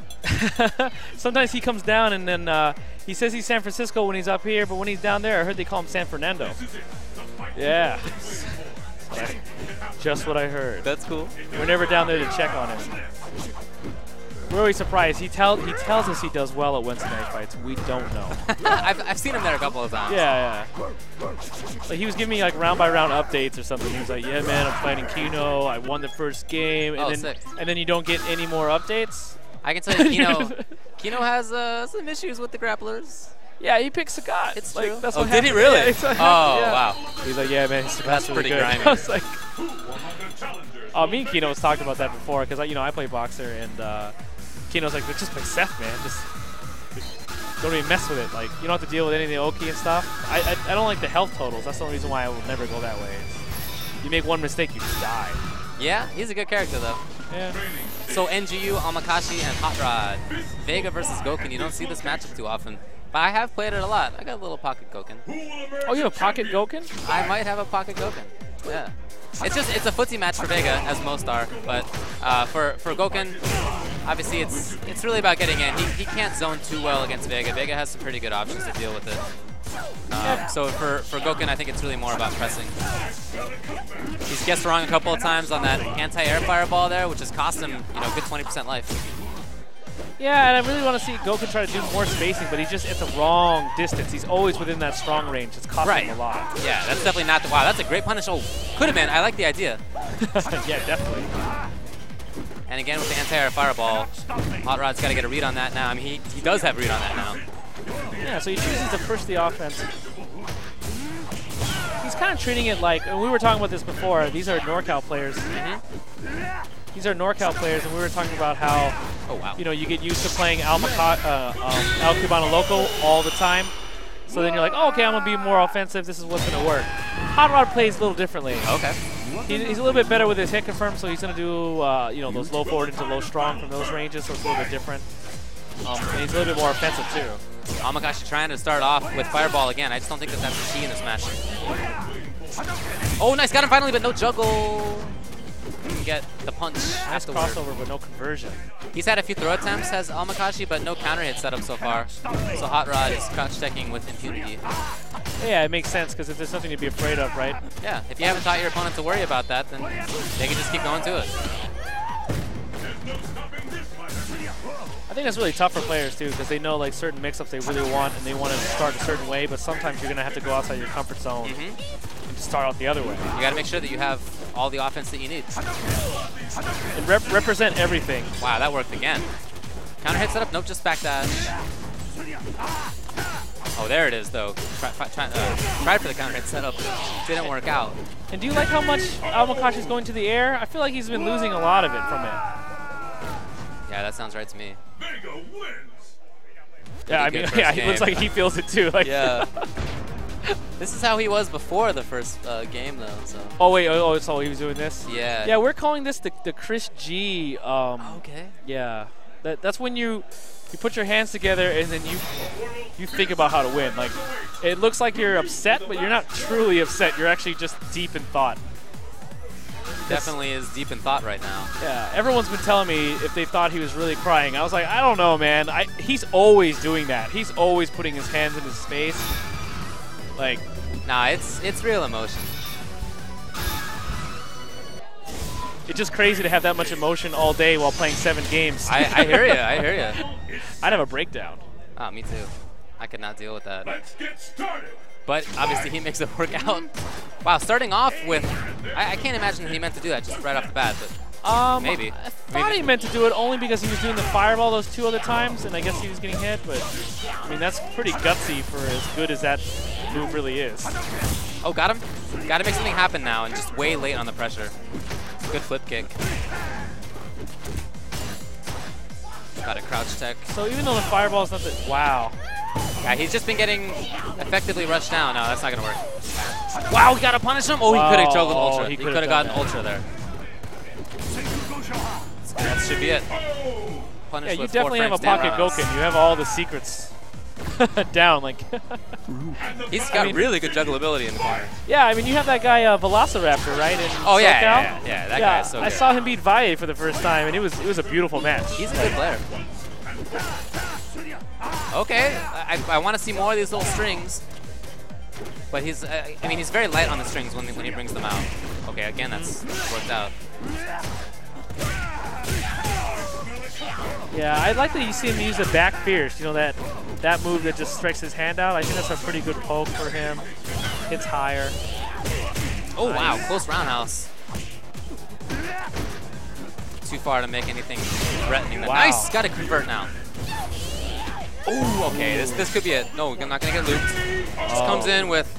Speaker 1: Sometimes he comes down and then he says he's San Francisco when he's up here, but when he's down there, I heard they call him San Fernando. Yeah. Just what I heard.
Speaker 4: That's cool.
Speaker 1: We're never down there to check on him. We're always surprised. He tells us he does well at Wednesday night fights. We don't know.
Speaker 4: I've seen him there a couple of times.
Speaker 1: Yeah, yeah. Like he was giving me like round by round updates or something. He was like, "Yeah, man, I'm fighting Kino. I won the first game." And
Speaker 4: Oh,
Speaker 1: then
Speaker 4: sick.
Speaker 1: and then you don't get any more updates.
Speaker 4: I can tell you, Kino has some issues with the grapplers.
Speaker 1: Yeah, he picked Sagat.
Speaker 4: It's
Speaker 1: like,
Speaker 4: true.
Speaker 1: That's
Speaker 4: Oh,
Speaker 1: what
Speaker 4: did he
Speaker 1: happened.
Speaker 4: really?
Speaker 1: Yeah, it's like,
Speaker 4: Oh,
Speaker 1: yeah.
Speaker 4: wow.
Speaker 1: He's like, "Yeah, man, Sagat's
Speaker 4: That's
Speaker 1: really
Speaker 4: pretty
Speaker 1: good."
Speaker 4: grimy.
Speaker 1: I was like,
Speaker 3: 100 challengers.
Speaker 1: me and Kino was talking about that before because I play boxer and Kino's like, just play Seth, man. Just don't even mess with it. Like you don't have to deal with any of the Oki and stuff. I don't like the health totals. That's the only reason why I will never go that way. You make one mistake, you just die.
Speaker 4: Yeah, he's a good character, though.
Speaker 1: Yeah.
Speaker 4: So NGU, Amakashi, and Hot Rod. Vega versus Goken. You don't see this matchup too often. But I have played it a lot. I got a little pocket Goken.
Speaker 1: Oh, you have a pocket Goken?
Speaker 4: I might have a pocket Goken. Yeah. It's a footsie match for Vega, as most are. But for Goken, obviously it's really about getting in. He can't zone too well against Vega. Vega has some pretty good options to deal with it. So for Goken, I think it's really more about pressing. He's guessed wrong a couple of times on that anti-air fireball there, which has cost him, you know, a good 20% life.
Speaker 1: Yeah, and I really want to see Goken try to do more spacing, but he's just at the wrong distance. He's always within that strong range. It's costing him a lot.
Speaker 4: Yeah, that's definitely not the... Wow, that's a great punish. Oh, could have been. I like the idea.
Speaker 1: Yeah, definitely.
Speaker 4: And again with the anti-air fireball, Hot Rod's got to get a read on that now. I mean, he does have a read on that now.
Speaker 1: Yeah, so he chooses to push the offense. He's kind of treating it like, and we were talking about this before, these are NorCal players. These are NorCal players, and we were talking about how, you know, you get used to playing El Cubano Loco all the time. So then you're like, oh, okay, I'm going to be more offensive. This is what's going to work. Hot Rod plays a little differently.
Speaker 4: Okay.
Speaker 1: He's a little bit better with his hit confirm, so he's going to do, you know, those low forward into low strong from those ranges, so it's a little bit different. And he's a little bit more offensive, too.
Speaker 4: Amakashi trying to start off with fireball again. I just don't think that that's the key in this match. Oh, nice. Got him finally, but no juggle. get the punch
Speaker 1: Nice
Speaker 4: afterward.
Speaker 1: crossover, but no conversion.
Speaker 4: He's had a few throw attempts as Almakashi, but no counter hit setup so far. So Hot Rod is crouch checking with impunity.
Speaker 1: Yeah, it makes sense because if there's something to be afraid of, right?
Speaker 4: Yeah, if you haven't taught your opponent to worry about that, then they can just keep going to it.
Speaker 1: I think that's really tough for players too, because they know like certain mix-ups they really want, and they want to start a certain way. But sometimes you're gonna have to go outside your comfort zone and start out the other way.
Speaker 4: You got to make sure that you have all the offense that you need.
Speaker 1: And represent everything.
Speaker 4: Wow, that worked again. Counter hit setup? Nope, just back dash. Oh, there it is, though. Tried for the counter hit setup. Didn't work out.
Speaker 1: And do you like how much Almakashi's going to the air? I feel like he's been losing a lot of it from it.
Speaker 4: Yeah, that sounds right to me.
Speaker 3: Vega wins.
Speaker 1: Yeah, I mean, yeah, it looks like he feels it too. Like
Speaker 4: Yeah. This is how he was before the first game, though. So.
Speaker 1: Oh wait, so he was doing this?
Speaker 4: Yeah.
Speaker 1: Yeah, we're calling this the Chris G.
Speaker 4: Okay.
Speaker 1: Yeah, that's when you put your hands together and then you think about how to win. Like, it looks like you're upset, but you're not truly upset. You're actually just deep in thought.
Speaker 4: Definitely is deep in thought right now.
Speaker 1: Yeah, everyone's been telling me if they thought he was really crying. I was like, I don't know, man. He's always doing that. He's always putting his hands in his face. Like,
Speaker 4: Nah, it's real emotion.
Speaker 1: it's just crazy to have that much emotion all day while playing 7 games.
Speaker 4: I hear you. I hear you.
Speaker 1: I'd have a breakdown.
Speaker 4: Ah, me too. I could not deal with that.
Speaker 3: Let's get started.
Speaker 4: But obviously he makes it work out. Wow, starting off with, I can't imagine that he meant to do that just right off the bat, but maybe.
Speaker 1: I thought he meant to do it only because he was doing the fireball those 2 other times, and I guess he was getting hit, but I mean, that's pretty gutsy for as good as that move really is.
Speaker 4: Oh, got him. Got to make something happen now, and just way late on the pressure. Good flip kick. Got a crouch tech.
Speaker 1: So even though the fireball is not that, wow.
Speaker 4: Yeah, he's just been getting effectively rushed down. No, that's not going to work. Wow, we got to punish him. Oh, he could have juggled ultra. He could have gotten ultra there. That should be it. Punish
Speaker 1: Yeah, you
Speaker 4: with
Speaker 1: definitely have a pocket Goken. You have all the secrets down. Like,
Speaker 4: he's got really good juggleability in the corner.
Speaker 1: yeah, I mean, you have that guy Velociraptor, right? In
Speaker 4: Oh yeah,
Speaker 1: SoCal?
Speaker 4: yeah, that guy is so good.
Speaker 1: I saw him beat Valle for the first time, and it was a beautiful match.
Speaker 4: He's a good player. Okay, I want to see more of these little strings, but he's I mean, he's very light on the strings when he brings them out. Okay, again, that's worked out.
Speaker 1: Yeah, I like that you see him use the back fierce. You know, that move that just stretches his hand out. I think that's a pretty good poke for him. Hits higher.
Speaker 4: Oh wow, close roundhouse. Too far to make anything threatening.
Speaker 1: Wow.
Speaker 4: Nice, got to convert now. Ooh, okay, this could be it. No, I'm not gonna get looped. Just comes in with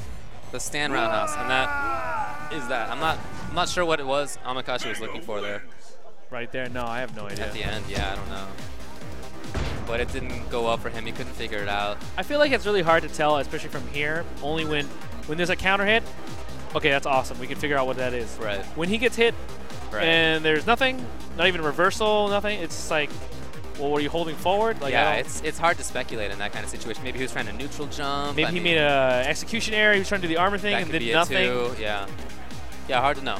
Speaker 4: the stand roundhouse, and that is that. I'm not sure what it was Almakashi was looking for there.
Speaker 1: Right there? No, I have no idea.
Speaker 4: At the end, yeah, I don't know. But it didn't go up for him. He couldn't figure it out.
Speaker 1: I feel like it's really hard to tell, especially from here. Only when there's a counter hit. Okay, that's awesome. We can figure out what that is.
Speaker 4: Right.
Speaker 1: When he gets hit,
Speaker 4: Right.
Speaker 1: and there's nothing, not even reversal, nothing. It's just like, well, what are you holding forward? Like,
Speaker 4: yeah, it's hard to speculate in that kind of situation. Maybe he was trying to neutral jump.
Speaker 1: Maybe he made a execution error. He was trying to do the armor thing
Speaker 4: that
Speaker 1: and
Speaker 4: could
Speaker 1: did
Speaker 4: be
Speaker 1: nothing.
Speaker 4: It too. Yeah. Yeah, hard to know.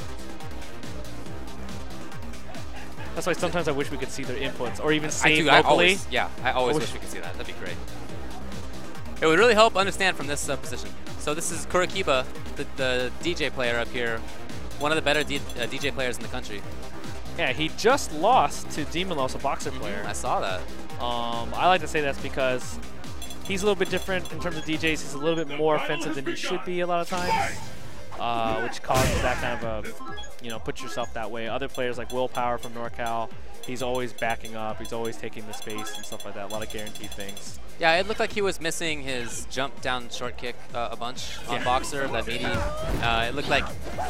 Speaker 1: That's why sometimes I wish we could see their inputs or even save
Speaker 4: I
Speaker 1: locally.
Speaker 4: always wish we could see that. That'd be great. It would really help understand from this position. So this is Kurikiba, the DJ player up here, one of the better DJ players in the country.
Speaker 1: Yeah, he just lost to Demolos, a boxer player.
Speaker 4: I saw that.
Speaker 1: I like to say that's because he's a little bit different in terms of DJs. He's a little bit more offensive than he should be a lot of times, which causes that kind of a, put yourself that way. Other players like Willpower from NorCal, he's always backing up. He's always taking the space and stuff like that. A lot of guaranteed things.
Speaker 4: Yeah, it looked like he was missing his jump down short kick a bunch on Boxer, that meaty. It looked like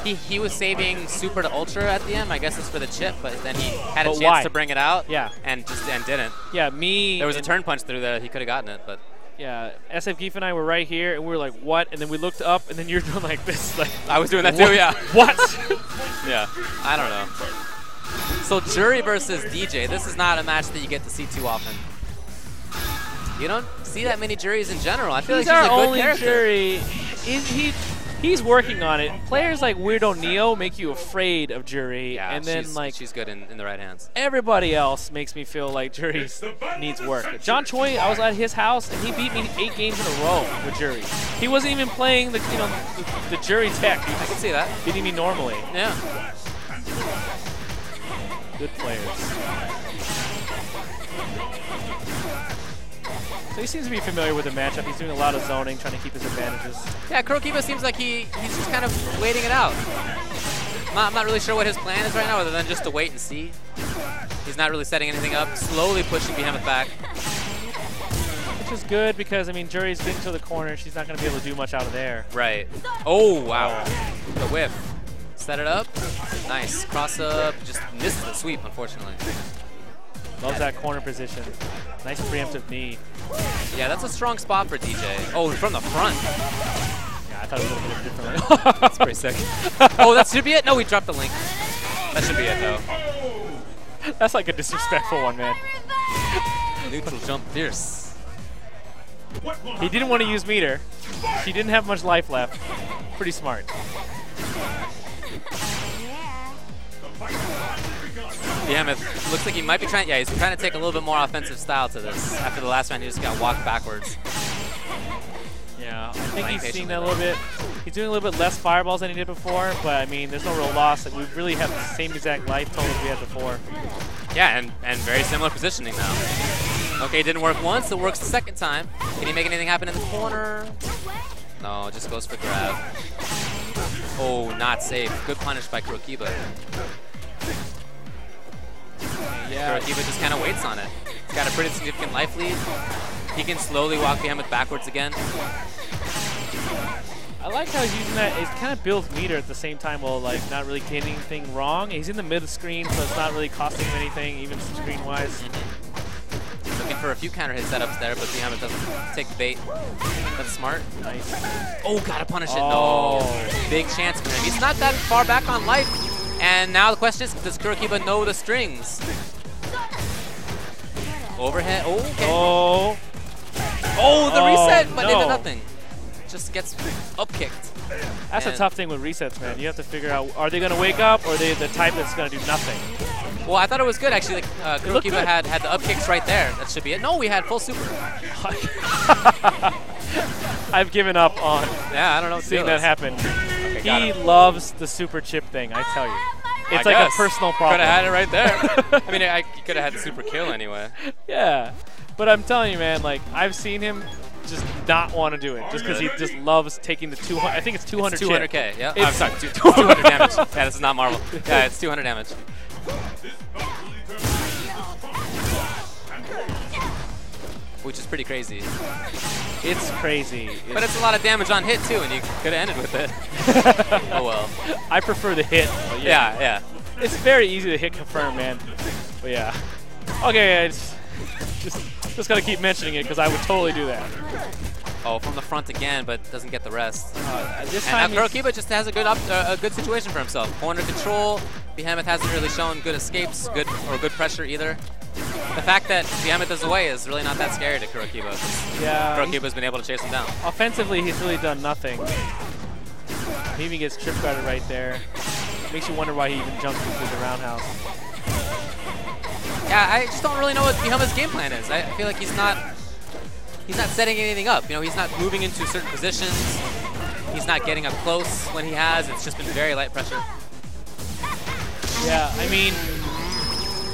Speaker 4: he was saving super to ultra at the end. I guess it's for the chip, but then he had a chance to bring it out and didn't.
Speaker 1: Yeah,
Speaker 4: There was a turn punch through there. He could have gotten it, but.
Speaker 1: Yeah, SF Geef and I were right here, and we were like, what? And then we looked up, and then you're doing like this. Like,
Speaker 4: I was doing that too, yeah.
Speaker 1: What?
Speaker 4: Yeah, I don't know. So Jury versus DJ, this is not a match that you get to see too often. You don't see that many Juries in general. I feel like she's a good character.
Speaker 1: Jury. he's working on it. Players like Weirdo Neo make you afraid of Jury,
Speaker 4: Yeah,
Speaker 1: and then like
Speaker 4: she's good in the right hands.
Speaker 1: everybody else makes me feel like Jury needs work. John Choi, I was at his house and he beat me 8 games in a row with Jury. He wasn't even playing the the Jury tech. He
Speaker 4: I
Speaker 1: was
Speaker 4: can see that.
Speaker 1: beating me normally.
Speaker 4: Yeah.
Speaker 1: Good players. So he seems to be familiar with the matchup. He's doing a lot of zoning, trying to keep his advantages.
Speaker 4: Yeah, Kurokiba seems like he's just kind of waiting it out. I'm not really sure what his plan is right now, other than just to wait and see. He's not really setting anything up, slowly pushing Behemoth back.
Speaker 1: Which is good because, I mean, Jury's getting to the corner. She's not going to be able to do much out of there.
Speaker 4: Right. Oh, wow. The whiff. Set it up. Nice. Cross up. Just misses the sweep, unfortunately.
Speaker 1: Loves that corner position. Nice preemptive knee.
Speaker 4: Yeah, that's a strong spot for DJ. Oh, from the front.
Speaker 1: Yeah, I thought it would have been differently.
Speaker 4: That's pretty sick. Oh, that should be it? No, we dropped the link. That should be it, though.
Speaker 1: That's like a disrespectful one, man.
Speaker 4: Neutral jump fierce.
Speaker 1: He didn't want to use meter. She didn't have much life left. Pretty smart.
Speaker 4: Behemoth looks like he might be trying. Yeah, he's trying to take a little bit more offensive style to this. After the last round, he just got walked backwards.
Speaker 1: Yeah, I think
Speaker 4: Playing
Speaker 1: he's seen
Speaker 4: patiently
Speaker 1: that a little bit. He's doing a little bit less fireballs than he did before, but I mean, there's no real loss. Like, we really have the same exact life total as we had before.
Speaker 4: Yeah, and very similar positioning now. Okay, it didn't work once. It works the second time. Can he make anything happen in the corner? No, just goes for grab. Oh, not safe. Good punish by Kurokiba.
Speaker 1: Yeah.
Speaker 4: Kurokiba just kind of waits on it. He's got a pretty significant life lead. He can slowly walk Behemoth backwards again.
Speaker 1: I like how he's using that. It kind of builds meter at the same time while like not really getting anything wrong. He's in the mid screen, so it's not really costing him anything, even screen-wise.
Speaker 4: Looking for a few counter hit setups there, but Behemoth doesn't take the bait. That's smart.
Speaker 1: Nice.
Speaker 4: Oh, gotta punish it.
Speaker 1: Oh.
Speaker 4: No. Big chance for him. He's not that far back on life. And now the question is, does Kurokiba know the strings? Overhead. Oh, okay.
Speaker 1: Oh.
Speaker 4: Oh, the reset, but
Speaker 1: no.
Speaker 4: into nothing. Just gets up kicked.
Speaker 1: That's a tough thing with resets, man. You have to figure out, are they going to wake up, or are they the type that's going to do nothing?
Speaker 4: Well, I thought it was good, actually. Kurokiba had the up kicks right there. That should be it. No, we had full super.
Speaker 1: I've given up on
Speaker 4: Yeah, I don't know what
Speaker 1: seeing that happen.
Speaker 4: Okay, got
Speaker 1: He
Speaker 4: him.
Speaker 1: loves the super chip thing, I tell you. It's
Speaker 4: I
Speaker 1: like
Speaker 4: guess.
Speaker 1: a personal problem.
Speaker 4: Could have had it right there. I mean, he could have had the super kill anyway.
Speaker 1: Yeah, but I'm telling you, man, like, I've seen him just not want to do it just because he just loves taking the 200. I think it's 200
Speaker 4: It's 200K, yeah.
Speaker 1: It's
Speaker 4: I'm sorry, 200 damage. Yeah, this is not Marvel. Yeah, it's 200 damage. Which is pretty crazy.
Speaker 1: It's crazy.
Speaker 4: But it's a lot of damage on hit, too, and you could have ended with it. Oh, well.
Speaker 1: I prefer the hit. But
Speaker 4: Yeah.
Speaker 1: It's very easy to hit confirm, man. But yeah. Okay, it's just gotta keep mentioning it because I would totally do that.
Speaker 4: Oh, from the front again, but doesn't get the rest.
Speaker 1: This
Speaker 4: And
Speaker 1: time
Speaker 4: Kurokiba just has a good situation for himself. Corner control. Behemoth hasn't really shown good escapes, good pressure either. The fact that Behemoth is away is really not that scary to Kurokiba.
Speaker 1: Yeah.
Speaker 4: Kurokiba's been able to chase him down.
Speaker 1: Offensively, he's really done nothing. He even gets trip guarded right there. Makes you wonder why he even jumps into the roundhouse.
Speaker 4: Yeah, I just don't really know what Behemoth's game plan is. I feel like he's not setting anything up. You know, he's not moving into certain positions. He's not getting up close when he has. It's just been very light pressure.
Speaker 1: Yeah, I mean,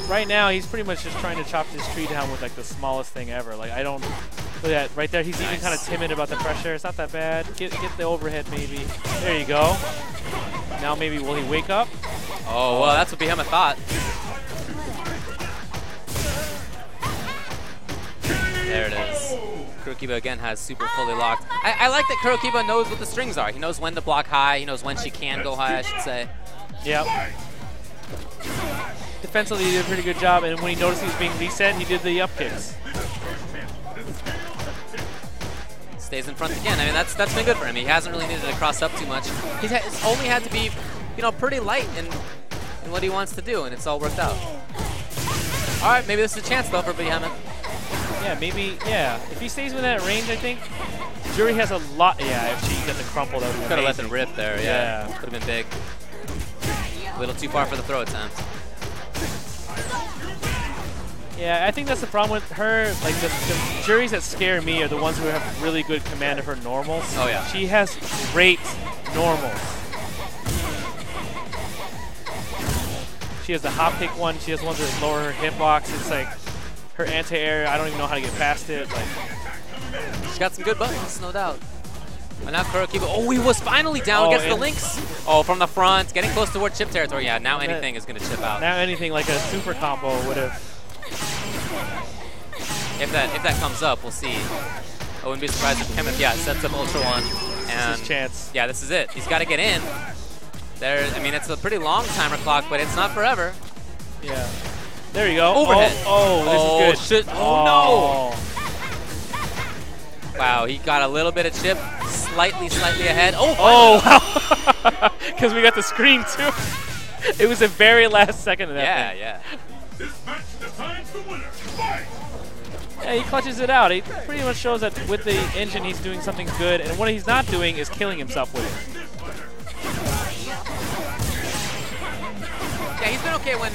Speaker 1: right now he's pretty much just trying to chop this tree down with like the smallest thing ever. Like I don't, look at that right there. He's even kind of timid about the pressure. It's not that bad. Get the overhead maybe. There you go. Now maybe will he wake up?
Speaker 4: Oh, well, that's what Behemoth thought. There it is. Kurokiba again has super fully locked. I like that Kurokiba knows what the strings are. He knows when to block high. He knows when she can go high, I should say.
Speaker 1: Yep. Defensively, he did a pretty good job, and when he noticed he was being reset, he did the up kicks.
Speaker 4: Stays in front again. I mean, that's been good for him. He hasn't really needed to cross up too much. He's only had to be, you know, pretty light in what he wants to do, and it's all worked out. All right, maybe this is a chance though for Behemoth.
Speaker 1: Yeah, maybe, yeah. If he stays within that range, I think Jury has a lot. Yeah, if she doesn't crumple, that would be
Speaker 4: Could have let
Speaker 1: amazing.
Speaker 4: them rip there, yeah. Could have been big. A little too far for the throw attempt.
Speaker 1: Yeah, I think that's the problem with her. Like, the Juries that scare me are the ones who have really good command of her normals.
Speaker 4: Oh, yeah.
Speaker 1: She has great normals. She has the hop kick one. She has ones that lower her hitbox. It's like her anti-air, I don't even know how to get past it. Like,
Speaker 4: She's got some good buttons, no doubt. And now Kurokiba, oh, he was finally down against the links. Oh, from the front, getting close toward chip territory. Yeah, now anything is going to chip out.
Speaker 1: now anything like a super combo would have.
Speaker 4: If that comes up, we'll see. I wouldn't be surprised if Kemeth, sets up Ultra One. And
Speaker 1: This is his chance.
Speaker 4: yeah, this is it. He's got to get in. There, I mean, it's a pretty long timer clock, but it's not forever.
Speaker 1: Yeah. There you go.
Speaker 4: Overhead.
Speaker 1: Oh, this is good.
Speaker 4: Shit. Oh, no. Wow, he got a little bit of chip, slightly ahead.
Speaker 1: Oh, wow. Because we got the screen, too. It was the very last second of that thing.
Speaker 4: Yeah.
Speaker 3: This match decides the winner. Fight!
Speaker 1: Yeah, he clutches it out. He pretty much shows that with the engine, he's doing something good. And what he's not doing is killing himself with it.
Speaker 4: Yeah, he's been okay when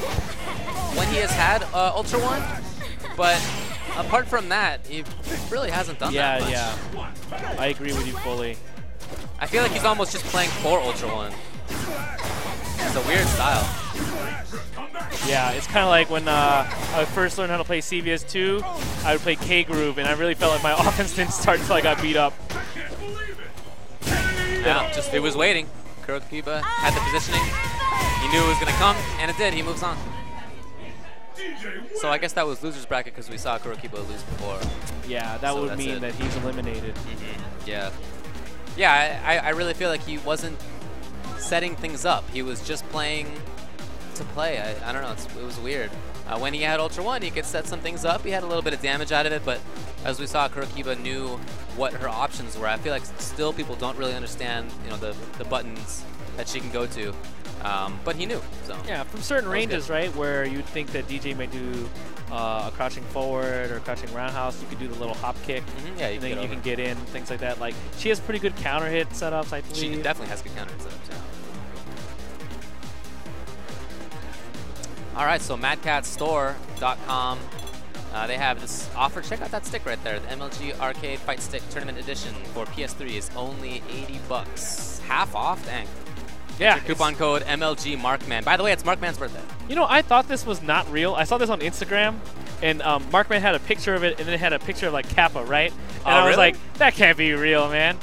Speaker 4: he has had Ultra One, but apart from that, he really hasn't done that much.
Speaker 1: Yeah. I agree with you fully.
Speaker 4: I feel like he's almost just playing for Ultra One. It's a weird style.
Speaker 1: Yeah, it's kind of like when I first learned how to play CVS 2, I would play K-Groove, and I really felt like my offense didn't start until I got beat up.
Speaker 4: Yeah, just it was waiting. Kurokiba had the positioning. He knew it was going to come, and it did. He moves on. So I guess that was loser's bracket because we saw Kurokiba lose before.
Speaker 1: Yeah, that
Speaker 4: So
Speaker 1: would
Speaker 4: that's
Speaker 1: mean
Speaker 4: it.
Speaker 1: that he's eliminated.
Speaker 4: Yeah. Yeah, I really feel like he wasn't setting things up. He was just playing to play. I don't know. It was weird. When he had Ultra One, he could set some things up. He had a little bit of damage out of it, but as we saw, Kurokiba knew what her options were. I feel like still people don't really understand, the buttons that she can go to. But he knew. So
Speaker 1: Yeah, from certain ranges, right, where you'd think that DJ might do a crouching forward or crouching roundhouse, you could do the little hop kick.
Speaker 4: Yeah,
Speaker 1: and then you can get in, things like that. Like, she has pretty good counter hit setups, I believe.
Speaker 4: She definitely has good counter setups. Yeah. All right, so madcatstore.com. They have this offer. Check out that stick right there. The MLG Arcade Fight Stick Tournament Edition for PS3 is only $80. Half off? Dang.
Speaker 1: Yeah.
Speaker 4: Coupon code MLG Markman. By the way, it's Markman's birthday.
Speaker 1: You know, I thought this was not real. I saw this on Instagram, and Markman had a picture of it, and then it had a picture of, like, Kappa, right? And I was
Speaker 4: really?
Speaker 1: like, that can't be real, man.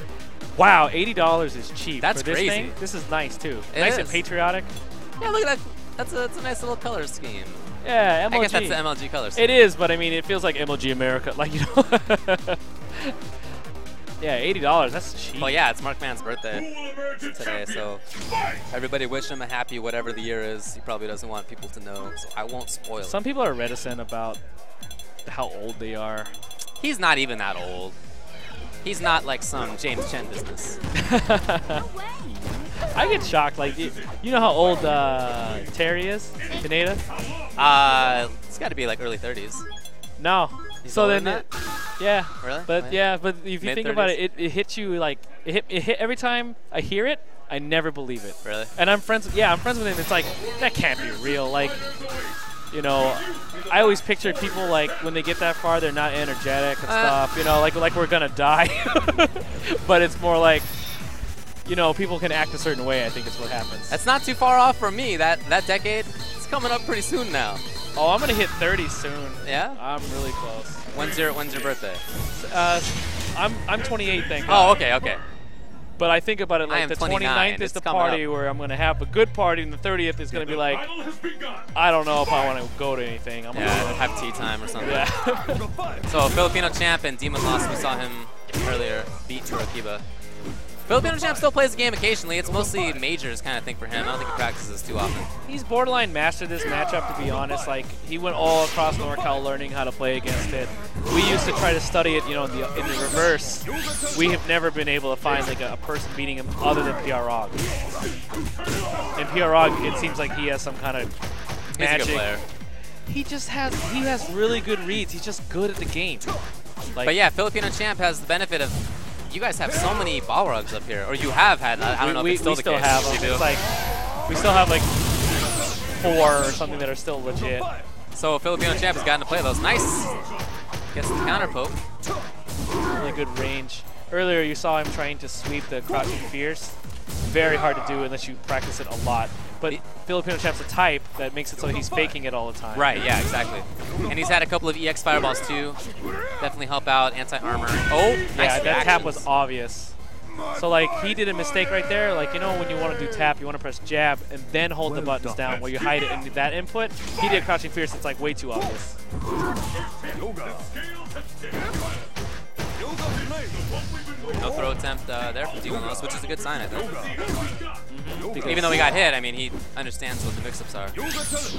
Speaker 1: Wow, $80 is cheap.
Speaker 4: That's
Speaker 1: for this
Speaker 4: crazy.
Speaker 1: thing. This is nice, too.
Speaker 4: It
Speaker 1: Nice
Speaker 4: is.
Speaker 1: and patriotic.
Speaker 4: Yeah, look at that. That's a nice little color scheme.
Speaker 1: Yeah, MLG.
Speaker 4: I guess that's the MLG color scheme.
Speaker 1: It is, but I mean, it feels like MLG America. Like, yeah, $80. That's cheap.
Speaker 4: Well, yeah, it's Markman's birthday
Speaker 3: Who will emerge a
Speaker 4: today,
Speaker 3: champion?
Speaker 4: so
Speaker 3: Fight!
Speaker 4: everybody wish him a happy whatever the year is. He probably doesn't want people to know, so I won't spoil it.
Speaker 1: Some people are reticent about how old they are.
Speaker 4: He's not even that old. He's not like some James Chen business.
Speaker 1: I get shocked. Like, you know how old Terry is? Pineda?
Speaker 4: It's got to be like early 30s.
Speaker 1: No.
Speaker 4: He's
Speaker 1: So
Speaker 4: older
Speaker 1: then,
Speaker 4: than
Speaker 1: yeah.
Speaker 4: Really?
Speaker 1: But yeah, but if you think about
Speaker 4: Mid-30s?
Speaker 1: it, it hits you like it hit every time I hear it. I never believe it.
Speaker 4: Really?
Speaker 1: And I'm friends. Yeah, I'm friends with him. It's like that can't be real. Like, I always pictured people like when they get that far, they're not energetic and stuff. Like we're gonna die. But it's more like, people can act a certain way. I think is what happens.
Speaker 4: That's not too far off from me. That decade, it's coming up pretty soon now.
Speaker 1: Oh, I'm gonna hit 30 soon.
Speaker 4: Yeah?
Speaker 1: I'm really close.
Speaker 4: When's your birthday?
Speaker 1: I'm 28, thank
Speaker 4: Oh,
Speaker 1: God.
Speaker 4: okay.
Speaker 1: But I think about it
Speaker 4: I
Speaker 1: like
Speaker 4: am
Speaker 1: the
Speaker 4: 29.
Speaker 1: 29th is
Speaker 4: It's
Speaker 1: the
Speaker 4: coming
Speaker 1: party
Speaker 4: up.
Speaker 1: where I'm going to have a good party, and the 30th is going to be like,
Speaker 3: Battle has begun.
Speaker 1: I don't know if I want to go to anything. I'm
Speaker 4: Yeah,
Speaker 1: gonna
Speaker 4: have tea time or something.
Speaker 1: yeah.
Speaker 4: So Filipino champ and Demon Lost, we saw him earlier beat Kurokiba. Filipino champ still plays the game occasionally. It's mostly majors kind of thing for him. I don't think he practices too often.
Speaker 1: He's borderline mastered this matchup, to be honest. Like, he went all across NorCal learning how to play against it. We used to try to study it, in the reverse. We have never been able to find like a person beating him other than PROG. And PROG, it seems like he has some kind of
Speaker 4: He's a
Speaker 1: magic.
Speaker 4: good player.
Speaker 1: he has really good reads. He's just good at the game. Like,
Speaker 4: But yeah, Filipino champ has the benefit of, you guys have so many ball rugs up here, or you have had. I don't know if it's still the case.
Speaker 1: have them.
Speaker 4: You do?
Speaker 1: It's like we still have like 4 or something that are still legit.
Speaker 4: So Filipino champ has gotten to play those. Nice. Gets the counter poke.
Speaker 1: Really good range. Earlier you saw him trying to sweep the crouching fierce. Very hard to do unless you practice it a lot. But Filipino champ's a type that makes it so he's faking it all the time.
Speaker 4: Right, yeah, exactly. And he's had a couple of EX fireballs too. Definitely help out, anti-armor. Oh, nice
Speaker 1: Yeah, that tap
Speaker 4: reactions.
Speaker 1: was obvious. So like he did a mistake right there. Like, you know, when you want to do tap, you want to press jab and then hold the buttons down while you hide it in that input. He did crouching fierce. It's like way too obvious.
Speaker 4: No throw attempt there from gnons, which is a good sign, I think.
Speaker 1: Because
Speaker 4: Even though he got hit, I mean, he understands what the mix-ups are.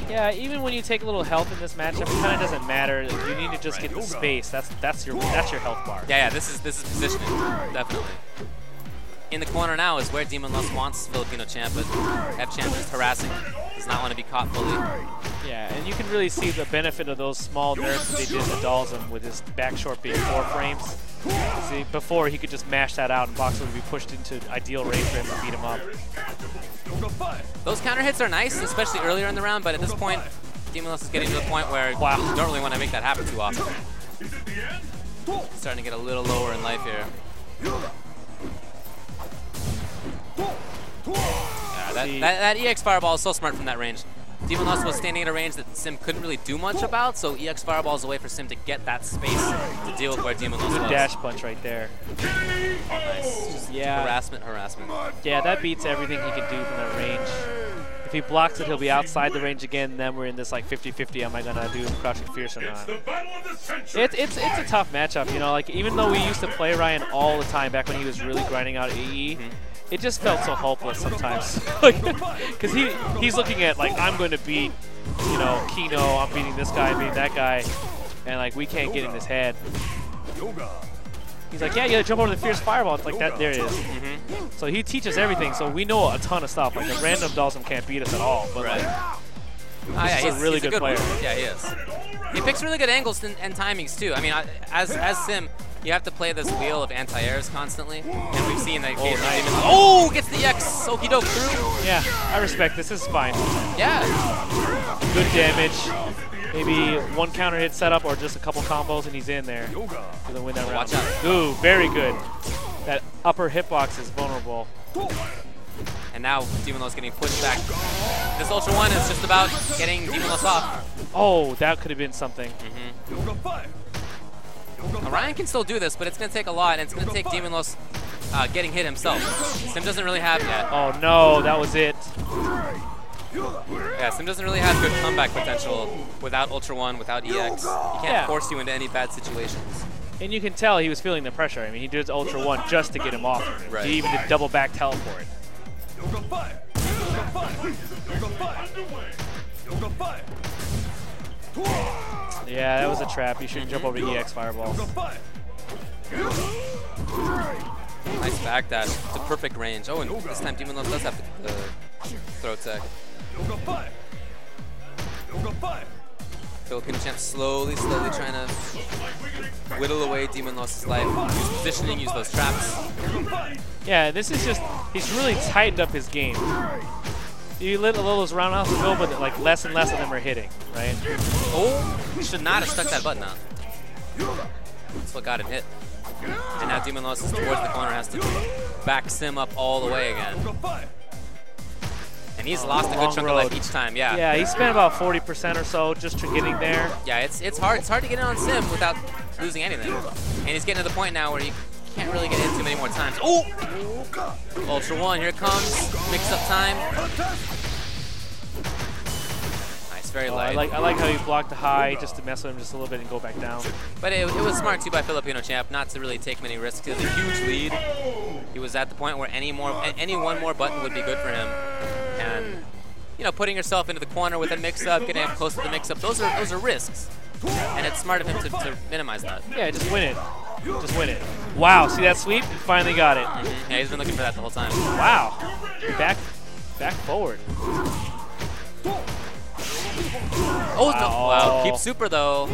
Speaker 1: yeah, even when you take a little health in this matchup, it kind of doesn't matter. You need to just get the space. That's your health bar.
Speaker 4: Yeah, this is positioning, definitely. In the corner now is where Demon Lust wants Filipino champ, but F champ just harassing. Does not want to be caught fully.
Speaker 1: Yeah, and you can really see the benefit of those small nerfs that they did to Dalsum with his back short being 4 frames. See, before he could just mash that out and Boxer would be pushed into ideal range for him to beat him up.
Speaker 4: Those counter hits are nice, especially earlier in the round, but at this point, Demon Lust is getting to the point where you don't really want to make that happen too often. Starting to get a little lower in life here. Yeah, that EX Fireball is so smart from that range. Demon Lust was standing at a range that Sim couldn't really do much about, so EX Fireball is a way for Sim to get that space to deal with where Demon Lust
Speaker 1: Good
Speaker 4: was.
Speaker 1: dash punch right there.
Speaker 4: Nice. Just
Speaker 1: Yeah.
Speaker 4: harassment.
Speaker 1: Yeah, that beats everything he can do from that range. If he blocks it, he'll be outside the range again, and then we're in this like 50-50, am I going to do crouching fierce or not?
Speaker 3: The battle of the century.
Speaker 1: It's a tough matchup, you know, like even though we used to play Ryan all the time back when he was really grinding out AE, it just felt so hopeless sometimes. Because he's looking at like, I'm going to beat, you know, Kino, I'm beating this guy, I'm beating that guy, and like we can't get in his head. He's like, yeah, you gotta jump over the fierce fireball. It's like that, there it is. So he teaches everything, so we know a ton of stuff. Like a random Dalsum can't beat us at all, but like, he's a really good player.
Speaker 4: One. Yeah, he is. He picks really good angles and timings too. I mean, as Sim, you have to play this wheel of anti-airs constantly, and we've seen that occasionally.
Speaker 1: nice.
Speaker 4: Oh, gets the X, okie doke through.
Speaker 1: Yeah, I respect this. This is fine.
Speaker 4: Yeah.
Speaker 1: Good damage. Maybe one counter hit setup or just a couple combos and he's in there. Gonna win that round.
Speaker 4: Watch out.
Speaker 1: Ooh, very good. That upper hitbox is vulnerable.
Speaker 4: And now Demon Lust getting pushed back. This Ultra 1 is just about getting Demon Lust off.
Speaker 1: Oh, that could have been something.
Speaker 4: Ryan can still do this, but it's going to take a lot, and it's going to take Demon Lust getting hit himself. Sim doesn't really have yet.
Speaker 1: Oh no, that was it.
Speaker 4: Yeah, Sim doesn't really have good comeback potential without Ultra 1, without EX. He can't force you into any bad situations.
Speaker 1: And you can tell he was feeling the pressure. I mean, he did Ultra 1 just to get him off.
Speaker 4: Right.
Speaker 1: He even did double back teleport. Yeah, that was a trap. You shouldn't jump over EX fireballs.
Speaker 4: Nice back dash. It's a perfect range. Oh, and this time Demon Lust does have the throw tech. Filipino champ slowly trying to whittle away Demon Lust's life. Use positioning, use those traps.
Speaker 1: Yeah, this is just, he's really tightened up his game. You let a little those roundhouses go, but like less and less of them are hitting, right?
Speaker 4: Oh, should not have stuck that button out. That's what got him hit. And now Demon Lust is towards the corner, has to back Sim up all the way again. And he's lost a good chunk of life each time, yeah.
Speaker 1: Yeah, he spent about 40% or so just to getting there.
Speaker 4: Yeah, it's hard. It's hard to get in on Sim without losing anything. And he's getting to the point now where he can't really get in too many more times. Oh! Ultra 1, here it comes. Mix up time. Nice, very light.
Speaker 1: I like how he blocked the high just to mess with him just a little bit and go back down.
Speaker 4: But it was smart too by Filipino champ not to really take many risks. He has a huge lead. He was at the point where any one more button would be good for him. And you know, putting yourself into the corner with a mix-up, getting up close to the mix-up, those are risks. And it's smart of him to minimize that.
Speaker 1: Yeah, just win it. Just win it. Wow, see that sweep? He finally got it.
Speaker 4: Yeah, he's been looking for that the whole time.
Speaker 1: Wow. Back forward.
Speaker 4: Oh,
Speaker 1: Wow.
Speaker 4: no. Wow. Keep super, though.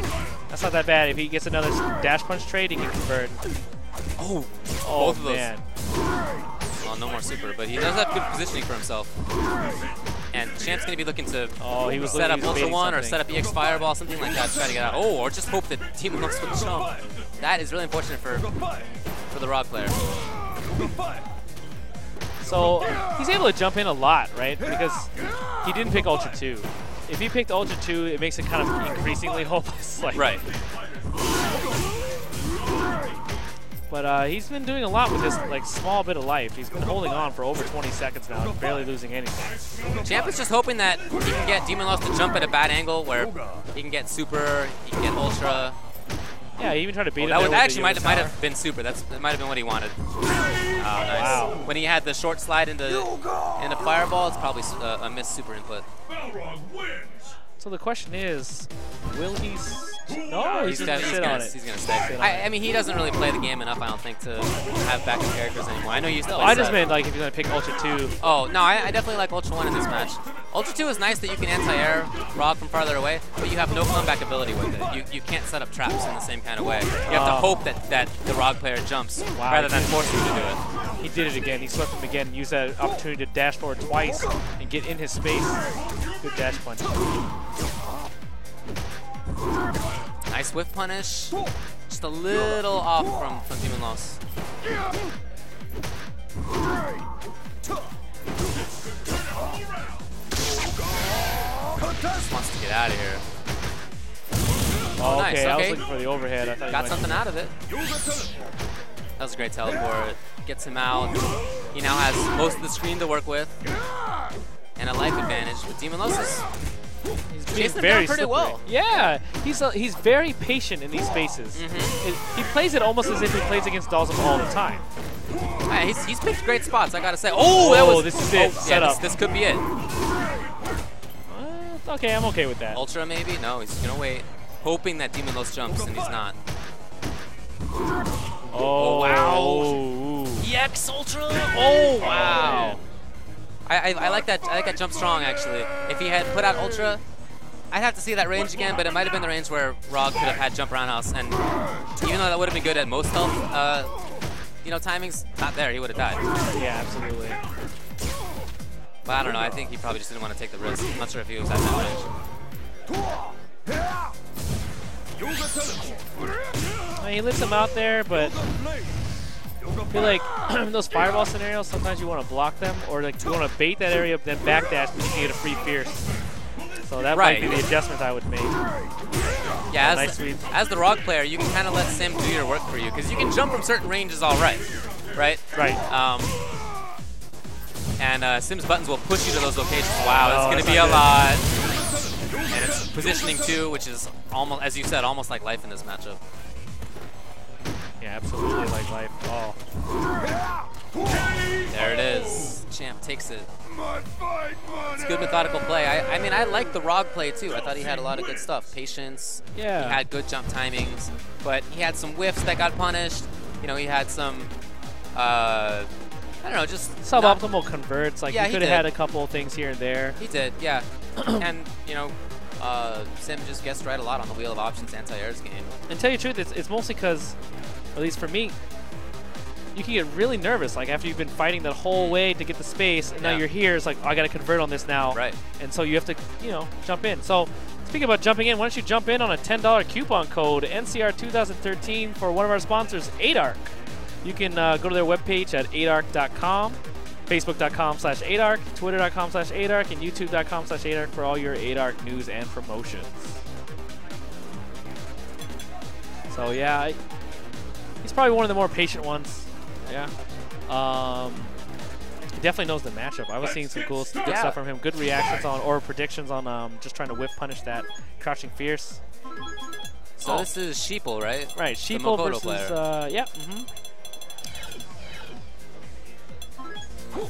Speaker 1: That's not that bad. If he gets another dash punch trade, he can convert.
Speaker 4: Oh,
Speaker 1: Oh,
Speaker 4: both of those.
Speaker 1: man.
Speaker 4: Well, no more super, but he does have good positioning for himself. And Champ's going to be looking to
Speaker 1: Oh, he was
Speaker 4: set up
Speaker 1: he was
Speaker 4: Ultra
Speaker 1: baiting
Speaker 4: 1 or
Speaker 1: something.
Speaker 4: set up EX Fireball, something like that to try to get out. Oh, or just hope that Team Looks will jump. That is really unfortunate for the Rog player.
Speaker 1: So he's able to jump in a lot, right? Because he didn't pick Ultra 2. If he picked Ultra 2, it makes it kind of increasingly hopeless. Like,
Speaker 4: Right.
Speaker 1: But he's been doing a lot with this like small bit of life. He's been holding on for over 20 seconds now, and barely losing anything.
Speaker 4: Champ is just hoping that he can get Demon Lost to jump at a bad angle where he can get super, he can get ultra.
Speaker 1: Yeah, he even tried to beat him.
Speaker 4: That
Speaker 1: there with
Speaker 4: actually
Speaker 1: the
Speaker 4: might
Speaker 1: Yoga
Speaker 4: have been super. That might have been what he wanted. Oh, nice.
Speaker 1: Wow.
Speaker 4: When he had the short slide into Fireball, it's probably a missed super input.
Speaker 3: Balrog wins.
Speaker 1: So the question is, will he? No, he's just gonna sit on it.
Speaker 4: He's gonna stay. I mean, he doesn't really play the game enough, I don't think, to have backup characters anymore. I know you still.
Speaker 1: I just meant like if you're gonna pick Ultra 2.
Speaker 4: Oh no, I definitely like Ultra 1 in this match. Ultra 2 is nice that you can anti-air Rog from farther away, but you have no comeback ability with it. You can't set up traps in the same kind of way. You have to hope that the Rog player jumps rather than force him to do it.
Speaker 1: He did it again. He swept him again. Used that opportunity to dash forward twice and get in his space. Good dash punch.
Speaker 4: Nice whiff punish. Just a little off from Demon Loss. Just wants to get out of here.
Speaker 1: Oh,
Speaker 4: nice,
Speaker 1: okay. I was
Speaker 4: okay.
Speaker 1: looking for the overhead. I thought
Speaker 4: Got something out of it. That was a great teleport. Gets him out. He now has most of the screen to work with. And a life advantage. But Demon Loss is chasing him down pretty well.
Speaker 1: Yeah, he's very patient in these spaces. He plays it almost as if he plays against Dalsum all the time.
Speaker 4: Yeah, he's picked great spots, I gotta say. Oh, that was.
Speaker 1: This is it. Set up.
Speaker 4: This could be it.
Speaker 1: Okay, I'm okay with that.
Speaker 4: Ultra maybe? No, he's gonna wait, hoping that Demon Loss jumps, and he's not.
Speaker 1: Oh,
Speaker 4: wow! EX Ultra! Oh wow! I like that. I like that jump strong actually. If he had put out Ultra, I'd have to see that range again, but it might have been the range where Rog could have had jump roundhouse, and even though that would have been good at most health, timing's not there. He would have died.
Speaker 1: Yeah, absolutely.
Speaker 4: But I don't know. I think he probably just didn't want to take the risk. I'm not sure if he was at that range.
Speaker 1: He lets him out there, but I feel like in those fireball scenarios, sometimes you want to block them, or like you want to bait that area, then backdash, and you can get a free fierce. So that might be the adjustment I would make.
Speaker 4: Yeah,
Speaker 1: nice
Speaker 4: as the Rog player, you can kind of let Sim do your work for you, because you can jump from certain ranges all right, right?
Speaker 1: Right.
Speaker 4: And Sim's buttons will push you to those locations. Wow, that's going to be a lot. And it's positioning too, which is almost, as you said, almost like life in this matchup.
Speaker 1: Yeah, absolutely like life. Oh.
Speaker 4: There it is. Champ takes it. It's good methodical play. I mean, I like the Rog play too. I thought he had a lot of good stuff. Patience.
Speaker 1: Yeah.
Speaker 4: He had good jump timings, but he had some whiffs that got punished. You know, he had some, I don't know, just
Speaker 1: suboptimal converts. Like,
Speaker 4: yeah,
Speaker 1: he could have had a couple of things here and there.
Speaker 4: He did, yeah. And, Sim just guessed right a lot on the Wheel of Options anti-airs game.
Speaker 1: And tell you the truth, it's mostly because, at least for me, you can get really nervous, like after you've been fighting that whole way to get the space, and now you're here, it's like, oh, I got to convert on this now.
Speaker 4: Right.
Speaker 1: And so you have to, jump in. So speaking about jumping in, why don't you jump in on a $10 coupon code, NCR 2013, for one of our sponsors, 8ARC. You can go to their webpage at 8arc.com, facebook.com/8arc, twitter.com/8arc, and youtube.com/8arc for all your 8ARC news and promotions. So yeah, he's probably one of the more patient ones. Yeah. He definitely knows the matchup. I was seeing some cool good stuff from him. Good reactions on, or predictions on just trying to whiff punish that crouching fierce.
Speaker 4: So this is Sheeple, right?
Speaker 1: Right, Sheeple versus,
Speaker 4: player.
Speaker 1: yeah.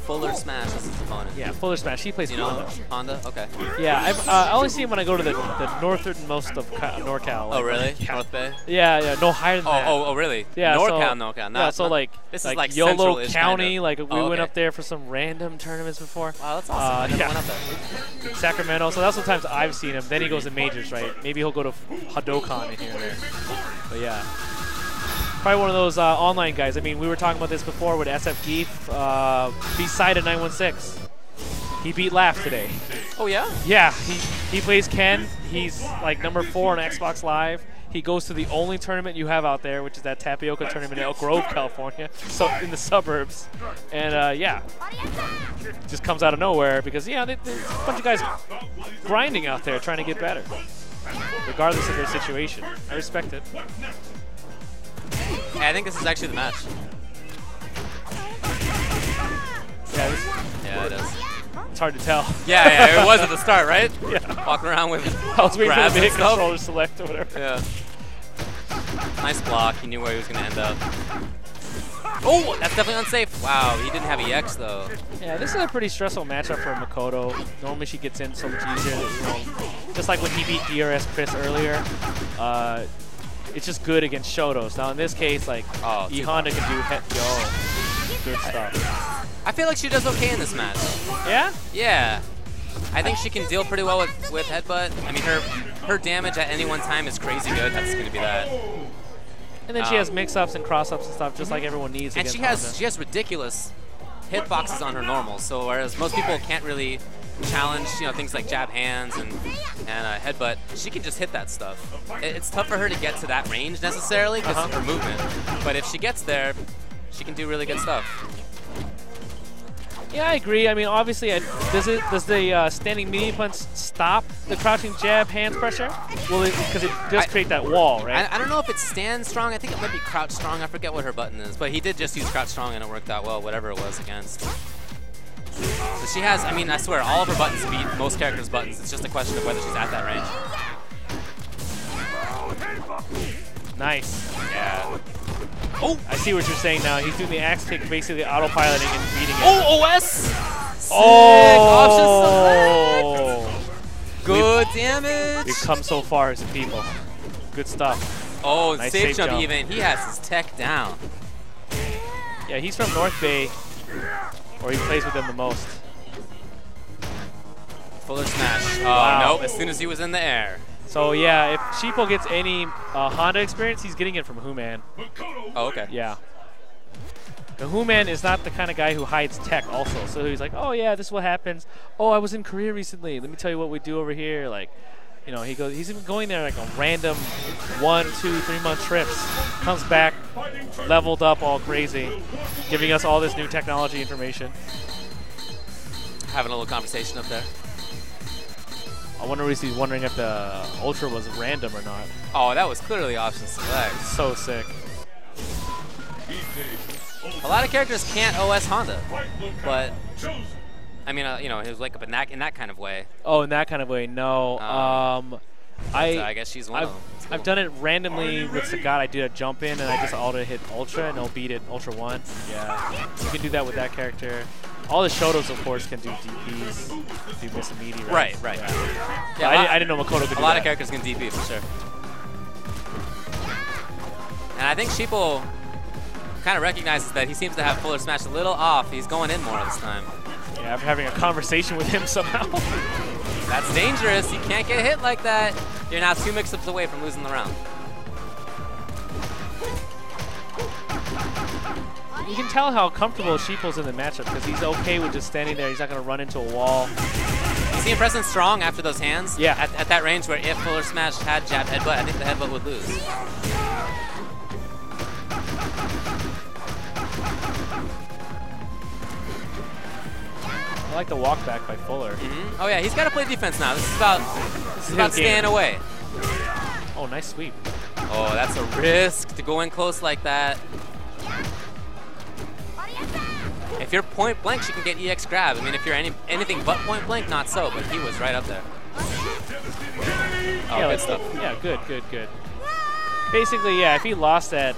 Speaker 4: Fuller Smash is his opponent.
Speaker 1: Yeah, Fuller Smash. He plays
Speaker 4: You know
Speaker 1: Honda.
Speaker 4: Honda? Okay.
Speaker 1: Yeah, I only see him when I go to the northernmost of NorCal.
Speaker 4: Oh, really?
Speaker 1: Yeah.
Speaker 4: North Bay?
Speaker 1: Yeah, no higher than that.
Speaker 4: Oh, really?
Speaker 1: Yeah,
Speaker 4: NorCal,
Speaker 1: so,
Speaker 4: NorCal.
Speaker 1: Yeah, so like
Speaker 4: this is like
Speaker 1: YOLO
Speaker 4: central-ish
Speaker 1: County,
Speaker 4: kinda.
Speaker 1: like we
Speaker 4: Oh,
Speaker 1: went
Speaker 4: okay.
Speaker 1: up there for some random tournaments before.
Speaker 4: Wow, that's awesome. I never
Speaker 1: yeah.
Speaker 4: went up there.
Speaker 1: Sacramento, so that's the times I've seen him. Then he goes to majors, right? Maybe he'll go to Hadoken in here and there. But yeah. Probably one of those online guys. I mean, we were talking about this before with SF Geef. Beside a 916. He beat Laugh today.
Speaker 4: Oh, yeah?
Speaker 1: Yeah, he plays Ken. He's like number 4 on Xbox Live. He goes to the only tournament you have out there, which is that Tapioca tournament in Elk Grove, California, so in the suburbs. And yeah, just comes out of nowhere because, yeah, there's a bunch of guys grinding out there trying to get better, regardless of their situation. I respect it.
Speaker 4: Yeah, I think this is actually the match.
Speaker 1: Yeah,
Speaker 4: it is.
Speaker 1: It's hard to tell.
Speaker 4: Yeah, it was at the start, right?
Speaker 1: Yeah.
Speaker 4: Walking around with
Speaker 1: I was waiting for
Speaker 4: grabs
Speaker 1: the
Speaker 4: and
Speaker 1: hit
Speaker 4: stuff.
Speaker 1: controller select or whatever.
Speaker 4: Yeah. Nice block. He knew where he was going to end up. Oh, that's definitely unsafe. Wow, he didn't have EX, though.
Speaker 1: Yeah, this is a pretty stressful matchup for Makoto. Normally she gets in so much easier. Just like when he beat DRS Chris earlier. It's just good against Shotos. Now in this case, like, E Honda can do good stuff.
Speaker 4: I feel like she does okay in this match.
Speaker 1: Yeah?
Speaker 4: Yeah. I think she can deal pretty well with headbutt. I mean, her damage at any one time is crazy good. That's going to be that.
Speaker 1: And then she has mix-ups and cross-ups and stuff, just like everyone needs.
Speaker 4: And
Speaker 1: against
Speaker 4: she has ridiculous hitboxes on her normal. So whereas most people can't really challenge, things like jab hands and headbutt, she can just hit that stuff. It's tough for her to get to that range necessarily because of her movement. But if she gets there, she can do really good stuff.
Speaker 1: Yeah, I agree. I mean, obviously, does the standing medium punch stop the crouching jab hands pressure? Well, because it does create that wall, right?
Speaker 4: I don't know if it's stand strong. I think it might be crouch strong. I forget what her button is. But he did just use crouch strong, and it worked out well, whatever it was against. So she has, I mean, I swear, all of her buttons beat most characters' buttons. It's just a question of whether she's at that range.
Speaker 1: Nice.
Speaker 4: Yeah.
Speaker 1: Oh, I see what you're saying now. He's doing the axe kick, basically autopiloting and beating it.
Speaker 4: Oh, OS! Sick.
Speaker 1: Oh!
Speaker 4: Option select. Good damage.
Speaker 1: We've come so far as a people. Good stuff.
Speaker 4: Oh,
Speaker 1: nice
Speaker 4: safe jump even. He has his tech down.
Speaker 1: Yeah, he's from North Bay, or he plays with them the most.
Speaker 4: Fuller smash. Oh,
Speaker 1: Wow.
Speaker 4: no. As soon as he was in the air.
Speaker 1: So yeah, if Sheeple gets any Honda experience, he's getting it from Human.
Speaker 4: Oh, okay.
Speaker 1: Yeah. The Human is not the kind of guy who hides tech also. So he's like, oh yeah, this is what happens. Oh, I was in Korea recently. Let me tell you what we do over here. Like, he's even going there like a random 1, 2, 3 month trips. Comes back, leveled up all crazy, giving us all this new technology information.
Speaker 4: Having a little conversation up there.
Speaker 1: I wonder if he's wondering if the Ultra was random or not.
Speaker 4: Oh, that was clearly option select.
Speaker 1: So sick.
Speaker 4: A lot of characters can't OS Honda, but I mean, he was like in that kind of way.
Speaker 1: Oh, in that kind of way, no.
Speaker 4: I guess she's one of them. Cool.
Speaker 1: I've done it randomly with Sagat. I did a jump in and I just auto hit Ultra and he'll beat it Ultra 1. Yeah, you can do that with that character. All the Shotos, of course, can do DPs, do miss immediate, right?
Speaker 4: Right.
Speaker 1: Yeah, I didn't know Makoto could do that.
Speaker 4: A lot of characters can DP for sure. And I think Sheeple kind of recognizes that he seems to have Fuller Smash a little off. He's going in more this time.
Speaker 1: Yeah, after having a conversation with him somehow.
Speaker 4: That's dangerous. You can't get hit like that. You're now 2 mix-ups away from losing the round.
Speaker 1: You can tell how comfortable Sheeple's in the matchup because he's okay with just standing there. He's not going to run into a wall.
Speaker 4: You see him pressing strong after those hands?
Speaker 1: Yeah.
Speaker 4: At that range where if Fuller Smash had jab headbutt, I think the headbutt would lose.
Speaker 1: I like the walk back by Fuller.
Speaker 4: Oh yeah, he's got to play defense now. This is about staying away.
Speaker 1: Oh, nice sweep.
Speaker 4: Oh, that's a risk to go in close like that. If you're point blank, she can get EX grab. I mean, if you're anything but point blank, not so, but he was right up there. Oh,
Speaker 1: yeah,
Speaker 4: good stuff.
Speaker 1: Yeah, good. Basically, yeah, if he lost that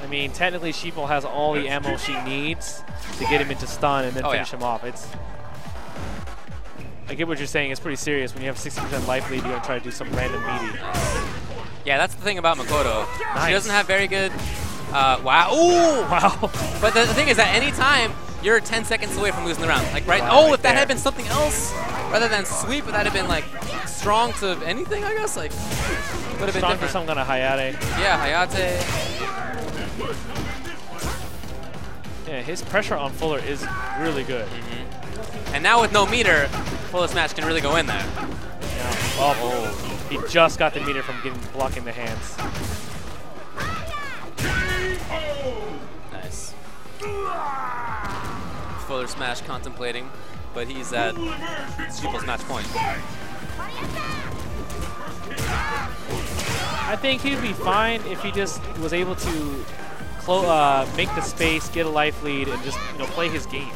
Speaker 1: I mean, technically, Sheeple has all the ammo she needs to get him into stun and then finish him off. I get what you're saying. It's pretty serious. When you have 60% life lead, you're going to try to do some random meaty.
Speaker 4: Yeah, that's the thing about Makoto.
Speaker 1: Nice.
Speaker 4: She doesn't have very good... wow. Ooh!
Speaker 1: Wow.
Speaker 4: But the thing is that any time, you're 10 seconds away from losing the round. Like, right?
Speaker 1: Wow,
Speaker 4: Oh,
Speaker 1: right
Speaker 4: if that
Speaker 1: there.
Speaker 4: had been something else, rather than sweep, if that had been, like, strong to anything, I guess, like, would have been
Speaker 1: Strong for
Speaker 4: different.
Speaker 1: some kind of Hayate.
Speaker 4: Yeah, Hayate.
Speaker 1: Yeah, his pressure on Fuller is really good.
Speaker 4: And now with no meter, Fuller Smash can really go in there.
Speaker 1: Yeah. Oh, he just got the meter from blocking the hands.
Speaker 4: Nice. Fuller Smash contemplating, but he's at Sheeple's match point.
Speaker 1: I think he'd be fine if he just was able to make the space, get a life lead, and just play his game.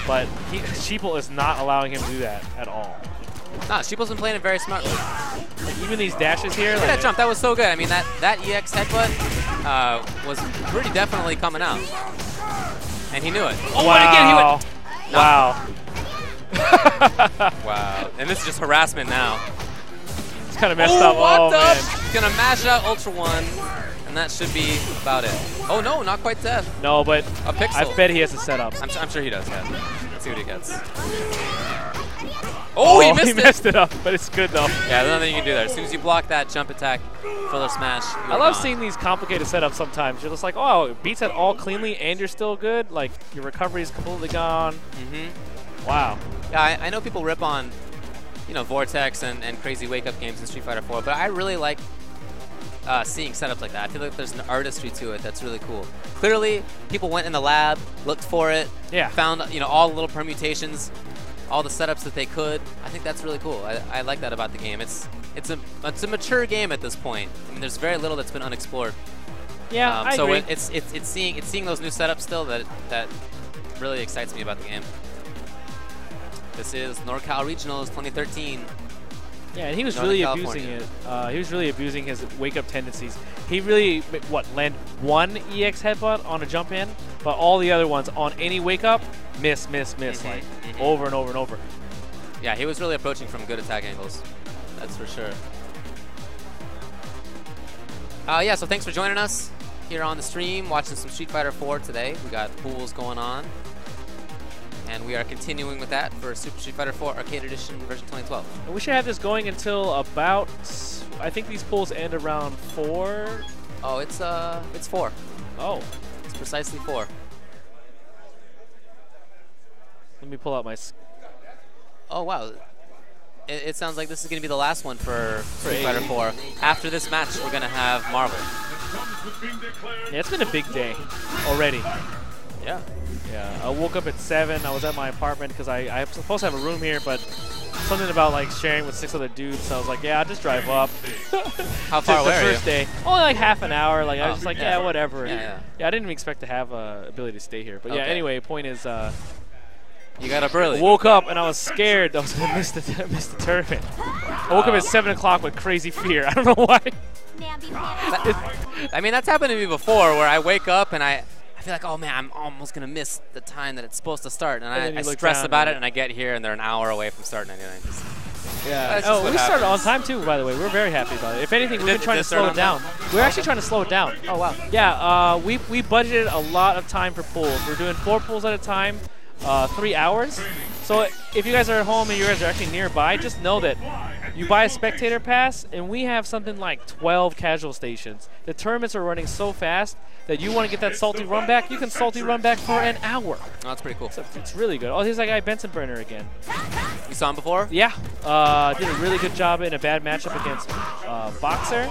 Speaker 1: But Sheeple is not allowing him to do that at all.
Speaker 4: Nah, Sheeple's been playing it very smartly.
Speaker 1: Even these dashes here.
Speaker 4: Look at that jump, that was so good. I mean, that EX headbutt was pretty definitely coming out. And he knew it. Oh,
Speaker 1: wow.
Speaker 4: and again, he went. No.
Speaker 1: Wow.
Speaker 4: Wow. And this is just harassment now.
Speaker 1: It's kind of messed up.
Speaker 4: What the?
Speaker 1: Man.
Speaker 4: He's going to mash out Ultra One, and that should be about it. Oh, no, not quite dead.
Speaker 1: No, but
Speaker 4: A pixel.
Speaker 1: I bet he has a setup.
Speaker 4: I'm sure he does, yeah. Let's see what he gets. Oh, he missed it.
Speaker 1: He messed it up, but it's good though.
Speaker 4: Yeah, there's nothing you can do there. As soon as you block that jump attack, Fuller Smash.
Speaker 1: I love seeing these complicated setups sometimes. You're just like, oh, it beats it all cleanly and you're still good. Like, your recovery is completely gone. Wow.
Speaker 4: Yeah, I know people rip on, Vortex and crazy wake-up games in Street Fighter 4, but I really like seeing setups like that. I feel like there's an artistry to it that's really cool. Clearly, people went in the lab, looked for it, found all the little permutations, all the setups that they could. I think that's really cool. I like that about the game. It's a mature game at this point. I mean, there's very little that's been unexplored.
Speaker 1: Yeah, I agree.
Speaker 4: So it's seeing those new setups still that really excites me about the game. This is NorCal Regionals 2013.
Speaker 1: Yeah, and he was
Speaker 4: Northern
Speaker 1: really
Speaker 4: California.
Speaker 1: abusing it. He was really abusing his wake-up tendencies. He really, land one EX headbutt on a jump in, but all the other ones on any wake-up, miss, like over and over and over.
Speaker 4: Yeah, he was really approaching from good attack angles. That's for sure. Yeah, so thanks for joining us here on the stream, watching some Street Fighter 4 today. We got pools going on. And we are continuing with that for Super Street Fighter 4 Arcade Edition version 2012.
Speaker 1: And we should have this going until about, I think these pools end around 4.
Speaker 4: Oh, it's 4.
Speaker 1: Oh.
Speaker 4: It's precisely 4.
Speaker 1: Let me pull out my...
Speaker 4: Oh, wow. It sounds like this is going to be the last one for Street Fighter 4. After this match, we're going to have Marvel.
Speaker 1: Yeah, it's been a big day already.
Speaker 4: Yeah.
Speaker 1: Yeah, I woke up at 7. I was at my apartment because I'm supposed to have a room here, but something about like sharing with 6 other dudes. So I was like, yeah, I'll just drive up.
Speaker 4: How far away
Speaker 1: the
Speaker 4: are you?
Speaker 1: first day, only like half an hour. Like I was just like, yeah, whatever.
Speaker 4: Yeah.
Speaker 1: I didn't even expect to have ability to stay here. But yeah, anyway, point is,
Speaker 4: you got up early.
Speaker 1: Woke up and I was scared that I was gonna miss the tournament. I woke up at 7 o'clock with crazy fear. I don't know why.
Speaker 4: I mean, that's happened to me before, where I wake up and I feel like, oh man, I'm almost gonna miss the time that it's supposed to start, and I stress about it, and I get here and they're an hour away from starting anything.
Speaker 1: Yeah. Oh, we started on time too, by the way. We're very happy about it. If anything, we've been trying to slow it down. We're actually trying to slow it down.
Speaker 4: Oh wow.
Speaker 1: Yeah. We budgeted a lot of time for pools. We're doing 4 pools at a time, 3 hours. So if you guys are at home and you guys are actually nearby, just know that you buy a spectator pass, and we have something like 12 casual stations. The tournaments are running so fast that you want to get that salty run back, you can salty run back for an hour.
Speaker 4: Oh, that's pretty cool.
Speaker 1: So it's really good. Oh, here's that guy Benson Burner again.
Speaker 4: You saw him before?
Speaker 1: Yeah. Did a really good job in a bad matchup against Boxer.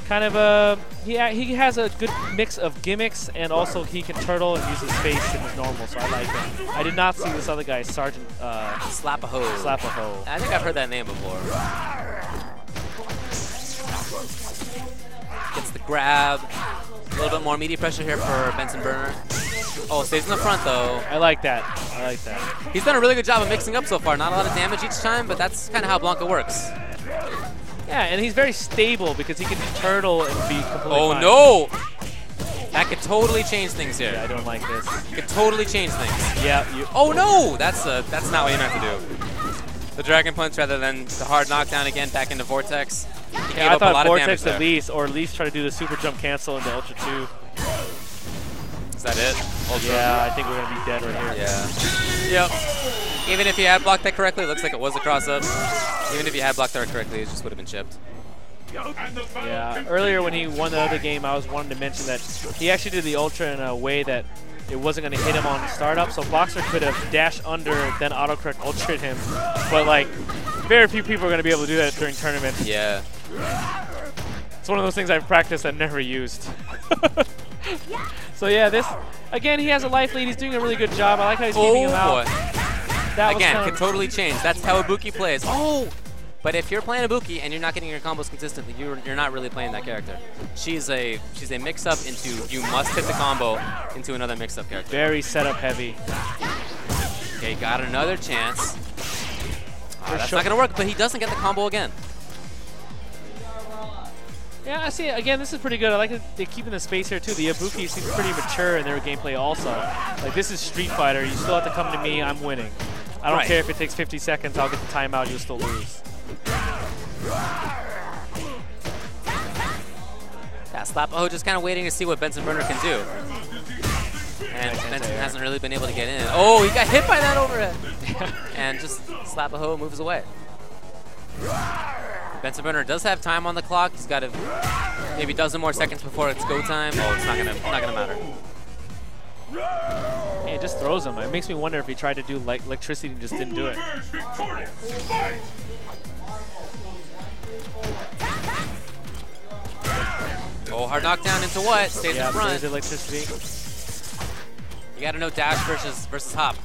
Speaker 1: Kind of he has a good mix of gimmicks, and also he can turtle and use his face in his normal, so I like him. I did not see this other guy, Sergeant
Speaker 4: Slap-a-ho.
Speaker 1: Slap-a-ho.
Speaker 4: I think I've heard that name before. Gets the grab. A little bit more meaty pressure here for Benson Burner. Oh, stays in the front though.
Speaker 1: I like that. I like that.
Speaker 4: He's done a really good job of mixing up so far. Not a lot of damage each time, but that's kind of how Blanca works.
Speaker 1: Yeah, and he's very stable because he can turtle and be completely fine.
Speaker 4: No! That could totally change things here.
Speaker 1: Yeah, I don't like this.
Speaker 4: Could totally change things.
Speaker 1: Yeah.
Speaker 4: Oh no! That's not what you meant to do. The Dragon Punch rather than the hard knockdown again back into Vortex.
Speaker 1: Yeah, I thought Vortex at least, or at least try to do the super jump cancel into Ultra 2.
Speaker 4: Is that it? Ultra.
Speaker 1: Yeah, I think we're going to be dead right here.
Speaker 4: Yeah. Yep. Even if you had blocked that correctly, it looks like it was a cross-up. Even if you had blocked that correctly, it just would have been chipped.
Speaker 1: Yeah, earlier when he won the other game, I was wanting to mention that he actually did the Ultra in a way that it wasn't going to hit him on startup, so Boxer could have dashed under, then autocorrect Ultra'd him. But, like, very few people are going to be able to do that during tournaments.
Speaker 4: Yeah.
Speaker 1: It's one of those things I've practiced and never used. So, yeah, this, again, he has a life lead. He's doing a really good job. I like how he's keeping him out.
Speaker 4: Boy.
Speaker 1: That
Speaker 4: Again, can totally change. That's how Ibuki plays. Oh! But if you're playing Ibuki and you're not getting your combos consistently, you're not really playing that character. She's a mix-up into you must hit the combo into another mix-up character.
Speaker 1: Very setup heavy.
Speaker 4: Okay, got another chance. That's not gonna work, but he doesn't get the combo again.
Speaker 1: Yeah, I see. Again, this is pretty good. I like that they're keeping the space here too. The Ibuki seems pretty mature in their gameplay also. Like, this is Street Fighter. You still have to come to me. I'm winning. I don't care if it takes 50 seconds. I'll get the timeout. You'll still lose.
Speaker 4: Yeah, Slap-O just kind of waiting to see what Benson Burner can do. And Benson hasn't really been able to get in. Oh, he got hit by that overhead. And just Slap-O moves away. Benson Burner does have time on the clock. He's got maybe a dozen more seconds before it's go time. Oh, it's not gonna matter.
Speaker 1: Hey, it just throws him. It makes me wonder if he tried to do like electricity and just didn't do it.
Speaker 4: Oh, hard knockdown into what? Stays in front.
Speaker 1: There's electricity.
Speaker 4: You gotta know dash versus hop.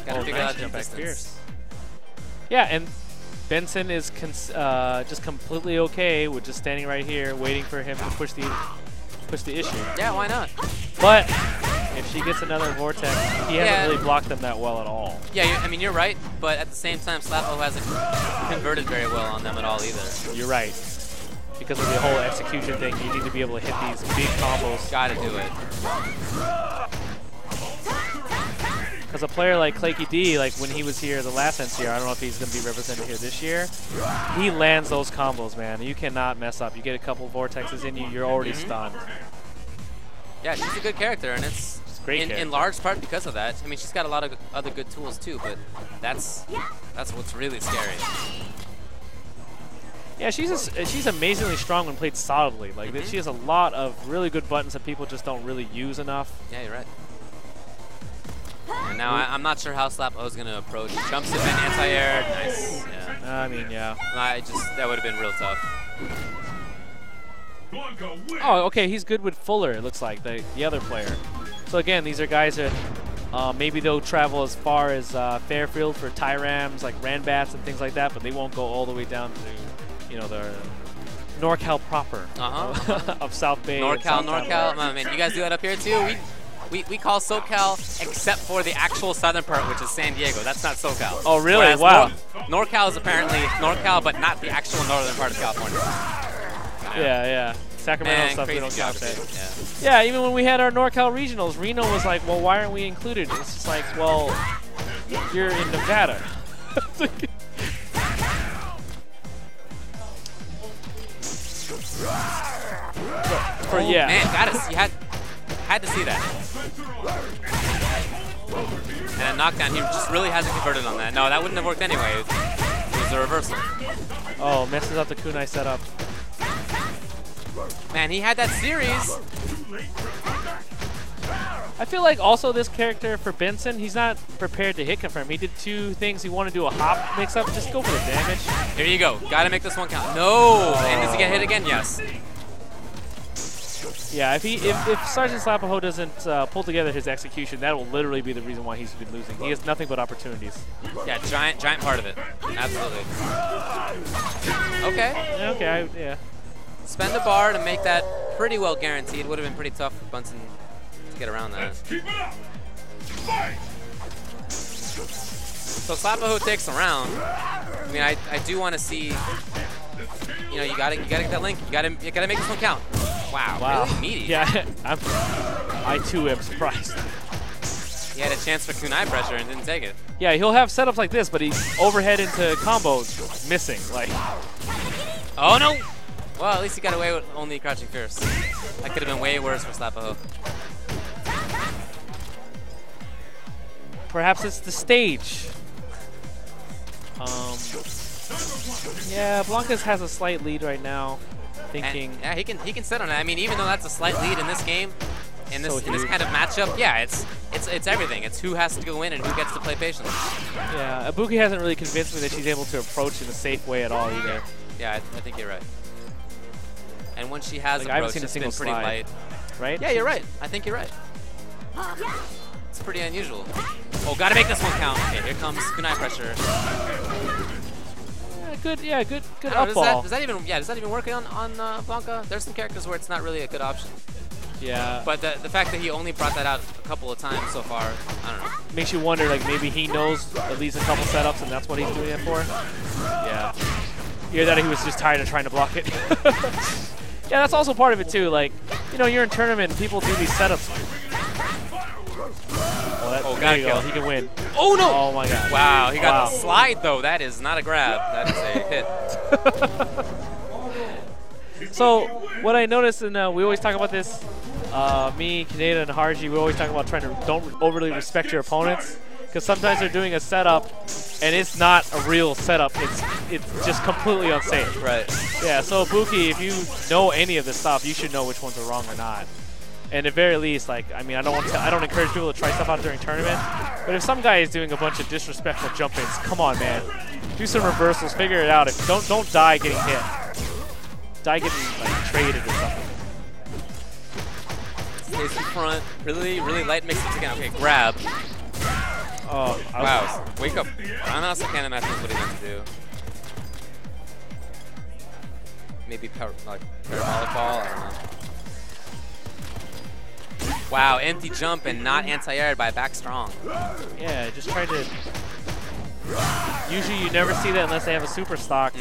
Speaker 4: Gotta figure out the distance.
Speaker 1: Yeah, and Benson is just completely okay with just standing right here, waiting for him to push the issue.
Speaker 4: Yeah, why not?
Speaker 1: But if she gets another Vortex, he hasn't really blocked them that well at all.
Speaker 4: Yeah, I mean, you're right, but at the same time, Slap-O hasn't converted very well on them at all either.
Speaker 1: You're right. Because of the whole execution thing, you need to be able to hit these big combos.
Speaker 4: Gotta do it.
Speaker 1: Because a player like Claky D, like when he was here the last NCR, I don't know if he's going to be represented here this year, he lands those combos, man. You cannot mess up. You get a couple Vortexes in you, you're already stunned.
Speaker 4: Yeah, she's a good character, and it's
Speaker 1: great
Speaker 4: in large part because of that. I mean, she's got a lot of other good tools too, but that's what's really scary.
Speaker 1: Yeah, she's amazingly strong when played solidly. Like she has a lot of really good buttons that people just don't really use enough.
Speaker 4: Yeah, you're right. And now I'm not sure how Slap-O is going to approach. Jumps it in anti-air. Nice. Yeah.
Speaker 1: I mean, yeah.
Speaker 4: That would have been real tough.
Speaker 1: Oh, okay. He's good with Fuller, it looks like, the other player. So, again, these are guys that maybe they'll travel as far as Fairfield for Tyrams, like Ranbats and things like that, but they won't go all the way down to, you know, the NorCal proper of South Bay.
Speaker 4: NorCal. I mean, you guys do that up here, too? We call SoCal except for the actual southern part, which is San Diego. That's not SoCal.
Speaker 1: Oh, really?
Speaker 4: Whereas
Speaker 1: Wow.
Speaker 4: NorCal is apparently NorCal, but not the actual northern part of California.
Speaker 1: Yeah. Sacramento stuff, we don't count that.
Speaker 4: Yeah,
Speaker 1: even when we had our NorCal regionals, Reno was like, well, why aren't we included? It's just like, well, you're in Nevada. Yeah.
Speaker 4: Man, you had to see that. And a knockdown, he just really hasn't converted on that. No, that wouldn't have worked anyway. It was a reversal.
Speaker 1: Oh, messes up the kunai setup.
Speaker 4: Man, he had that series.
Speaker 1: I feel like also this character for Benson, he's not prepared to hit confirm. He did two things. He wanted to do a hop mix-up. Just go for the damage.
Speaker 4: Here you go. Got to make this one count. No. And does he get hit again? Yes.
Speaker 1: Yeah, if Sergeant Slap-O doesn't pull together his execution, that will literally be the reason why he's been losing. He has nothing but opportunities.
Speaker 4: Yeah, giant part of it. Absolutely. Okay.
Speaker 1: Yeah.
Speaker 4: Spend a bar to make that pretty well guaranteed. Would have been pretty tough for Bunsen to get around that. So Slap-O takes a round. I mean, I do want to see. You know, you gotta get that link. You gotta make this one count. Wow, really meaty.
Speaker 1: Yeah, I too am surprised.
Speaker 4: He had a chance for kunai pressure and didn't take it.
Speaker 1: Yeah, he'll have setups like this, but he's overhead into combos missing. Like,
Speaker 4: oh no! Well, at least he got away with only crouching fierce. That could have been way worse for Slapaho.
Speaker 1: perhaps it's the stage. Yeah, Blancas has a slight lead right now. Thinking.
Speaker 4: And, yeah, he can sit on it. I mean, even though that's a slight lead in this game, in this
Speaker 1: So
Speaker 4: in this kind of matchup, yeah, it's everything. It's who has to go in and who gets to play patiently.
Speaker 1: Yeah, Ibuki hasn't really convinced me that she's able to approach in a safe way at all either.
Speaker 4: Yeah, I think you're right. And when she has
Speaker 1: Like, I haven't
Speaker 4: approached,
Speaker 1: seen a
Speaker 4: it's been
Speaker 1: single
Speaker 4: pretty
Speaker 1: slide.
Speaker 4: light.
Speaker 1: Right?
Speaker 4: Yeah, you're right. I think you're right. It's pretty unusual. Oh, gotta make this one count. Okay, here comes kunai pressure.
Speaker 1: Yeah, good
Speaker 4: I don't
Speaker 1: up
Speaker 4: know,
Speaker 1: ball.
Speaker 4: does that even work on Blanca? There's some characters where it's not really a good option.
Speaker 1: Yeah.
Speaker 4: But the fact that he only brought that out a couple of times so far, I don't know.
Speaker 1: Makes you wonder, like, maybe he knows at least a couple setups and that's what he's doing it for. Yeah. Either that or he was just tired of trying to block it. Yeah, that's also part of it too. Like, you know, you're in tournament and people do these setups. Oh, there you go. He can win.
Speaker 4: Oh no!
Speaker 1: Oh my god.
Speaker 4: Wow, he got the slide though. That is not a grab. That is a hit.
Speaker 1: So what I noticed, and we always talk about this, me, Kaneda, and Harji, we always talk about trying to don't overly respect your opponents, because sometimes they're doing a setup and it's not a real setup. It's just completely unsafe.
Speaker 4: Right.
Speaker 1: Yeah. So Ibuki, if you know any of this stuff, you should know which ones are wrong or not. And at very least, like, I mean, I don't encourage people to try stuff out during tournament. But if some guy is doing a bunch of disrespectful jump-ins, come on, man, do some reversals, figure it out. If don't die getting hit, die getting like traded or something.
Speaker 4: Stays in front, really light mixes again. Okay, grab.
Speaker 1: Oh,
Speaker 4: Wow, wake up. I honestly can't imagine what he meant to do. Maybe like parabolic ball. I don't know. Wow, empty jump and not anti-aired by back strong.
Speaker 1: Yeah, just try to. Usually, you never see that unless they have a super stock.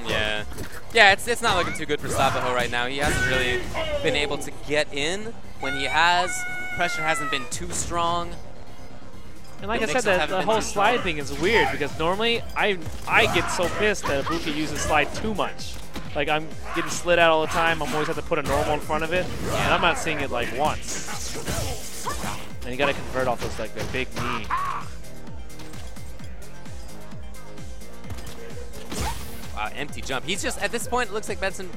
Speaker 4: Yeah. Yeah, it's not looking too good for Slapaho right now. He hasn't really been able to get in. When he has, pressure hasn't been too strong.
Speaker 1: And like I said, the whole slide thing is weird because normally I get so pissed that Ibuki uses slide too much. Like, I'm getting slid out all the time. I'm always have to put a normal in front of it, and I'm not seeing it like once. And you gotta convert off those like the big knee.
Speaker 4: Wow, empty jump. He's just at this point. It looks like Benson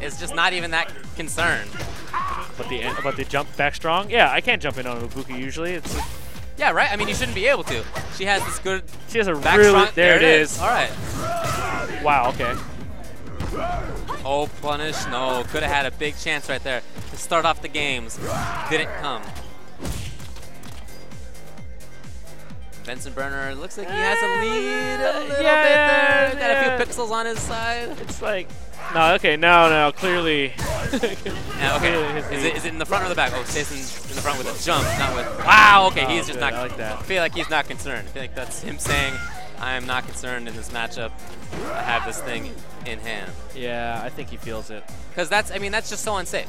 Speaker 4: is just not even that concerned.
Speaker 1: But the jump back strong? Yeah, I can't jump in on Ibuki usually. It's
Speaker 4: Yeah, right. I mean, you shouldn't be able to. She has this good.
Speaker 1: she has a
Speaker 4: back
Speaker 1: really
Speaker 4: strong.
Speaker 1: there it is.
Speaker 4: All right.
Speaker 1: Wow. Okay.
Speaker 4: Oh, punish. No, could have had a big chance right there to start off the games. Didn't come. Benson Burner looks like he has a lead a little bit there. Got a few pixels on his side.
Speaker 1: It's like, no, okay, no, clearly.
Speaker 4: Yeah, okay, is it in the front or the back? Oh, stays in the front with a jump, not with. Wow. Okay, he's just
Speaker 1: good,
Speaker 4: not.
Speaker 1: I like that.
Speaker 4: I feel like he's not concerned. I feel like that's him saying, "I am not concerned in this matchup. I have this thing in hand."
Speaker 1: Yeah, I think he feels it.
Speaker 4: Because that's just so unsafe.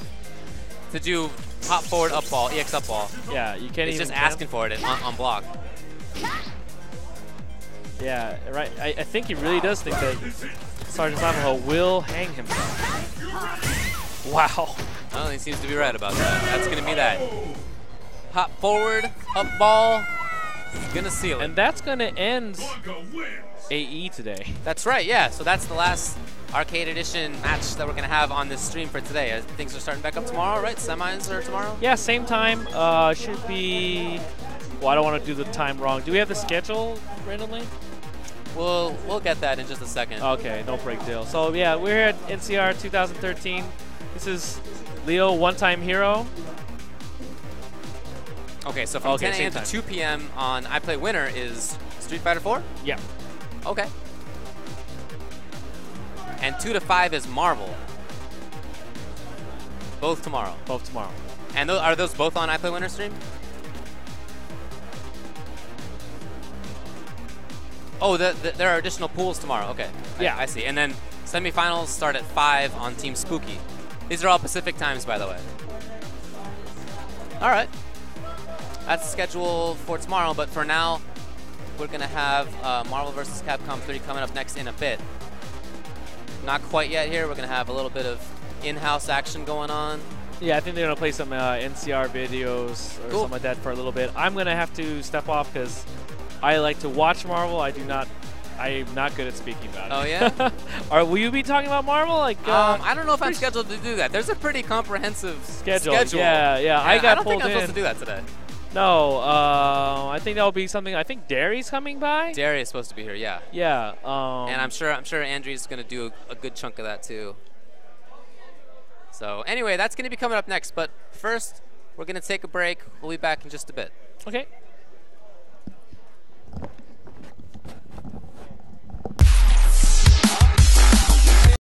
Speaker 4: To do hop forward up ball, EX up ball.
Speaker 1: Yeah, you can't
Speaker 4: He's
Speaker 1: even.
Speaker 4: just asking for it on block.
Speaker 1: Yeah, right. I think he really does think that Sergeant Slapaho will hang himself. Wow.
Speaker 4: Well, he seems to be right about that. That's going to be that. Hop forward, up ball. He's going to seal it.
Speaker 1: And that's going to end AE today.
Speaker 4: That's right, yeah. So that's the last Arcade Edition match that we're going to have on this stream for today. Things are starting back up tomorrow, right? Semis are tomorrow?
Speaker 1: Yeah, same time. Should be. Well, I don't want to do the time wrong. Do we have the schedule randomly?
Speaker 4: We'll get that in just a second.
Speaker 1: Okay, no break deal. So yeah, we're here at NCR 2013. This is Leo, one-time hero.
Speaker 4: Okay, so from 10 a.m. to 2 p.m. on I Play Winner is Street Fighter 4?
Speaker 1: Yeah.
Speaker 4: Okay. And 2 to 5 is Marvel. Both tomorrow.
Speaker 1: Both tomorrow.
Speaker 4: And are those both on I Play Winner stream? Oh, there are additional pools tomorrow. Okay.
Speaker 1: Yeah.
Speaker 4: I see. And then semifinals start at 5 on Team Spooky. These are all Pacific times, by the way. All right. That's the schedule for tomorrow, but for now, we're going to have Marvel vs. Capcom 3 coming up next in a bit. Not quite yet here. We're going to have a little bit of in-house action going on.
Speaker 1: Yeah, I think they're going to play some NCR videos or something like that for a little bit. I'm going to have to step off because I like to watch Marvel. I'm not good at speaking about it.
Speaker 4: Oh, yeah?
Speaker 1: Will you be talking about Marvel? Like,
Speaker 4: I don't know if I'm scheduled to do that. There's a pretty comprehensive schedule.
Speaker 1: Yeah, yeah. I
Speaker 4: don't
Speaker 1: pulled
Speaker 4: think I'm
Speaker 1: in.
Speaker 4: supposed to do that today.
Speaker 1: No, I think that'll be something. I think Derry's coming by.
Speaker 4: Derry is supposed to be here, yeah.
Speaker 1: Yeah.
Speaker 4: And I'm sure Andrew's going to do a good chunk of that too. So anyway, that's going to be coming up next. But first, we're going to take a break. We'll be back in just a bit.
Speaker 1: Okay.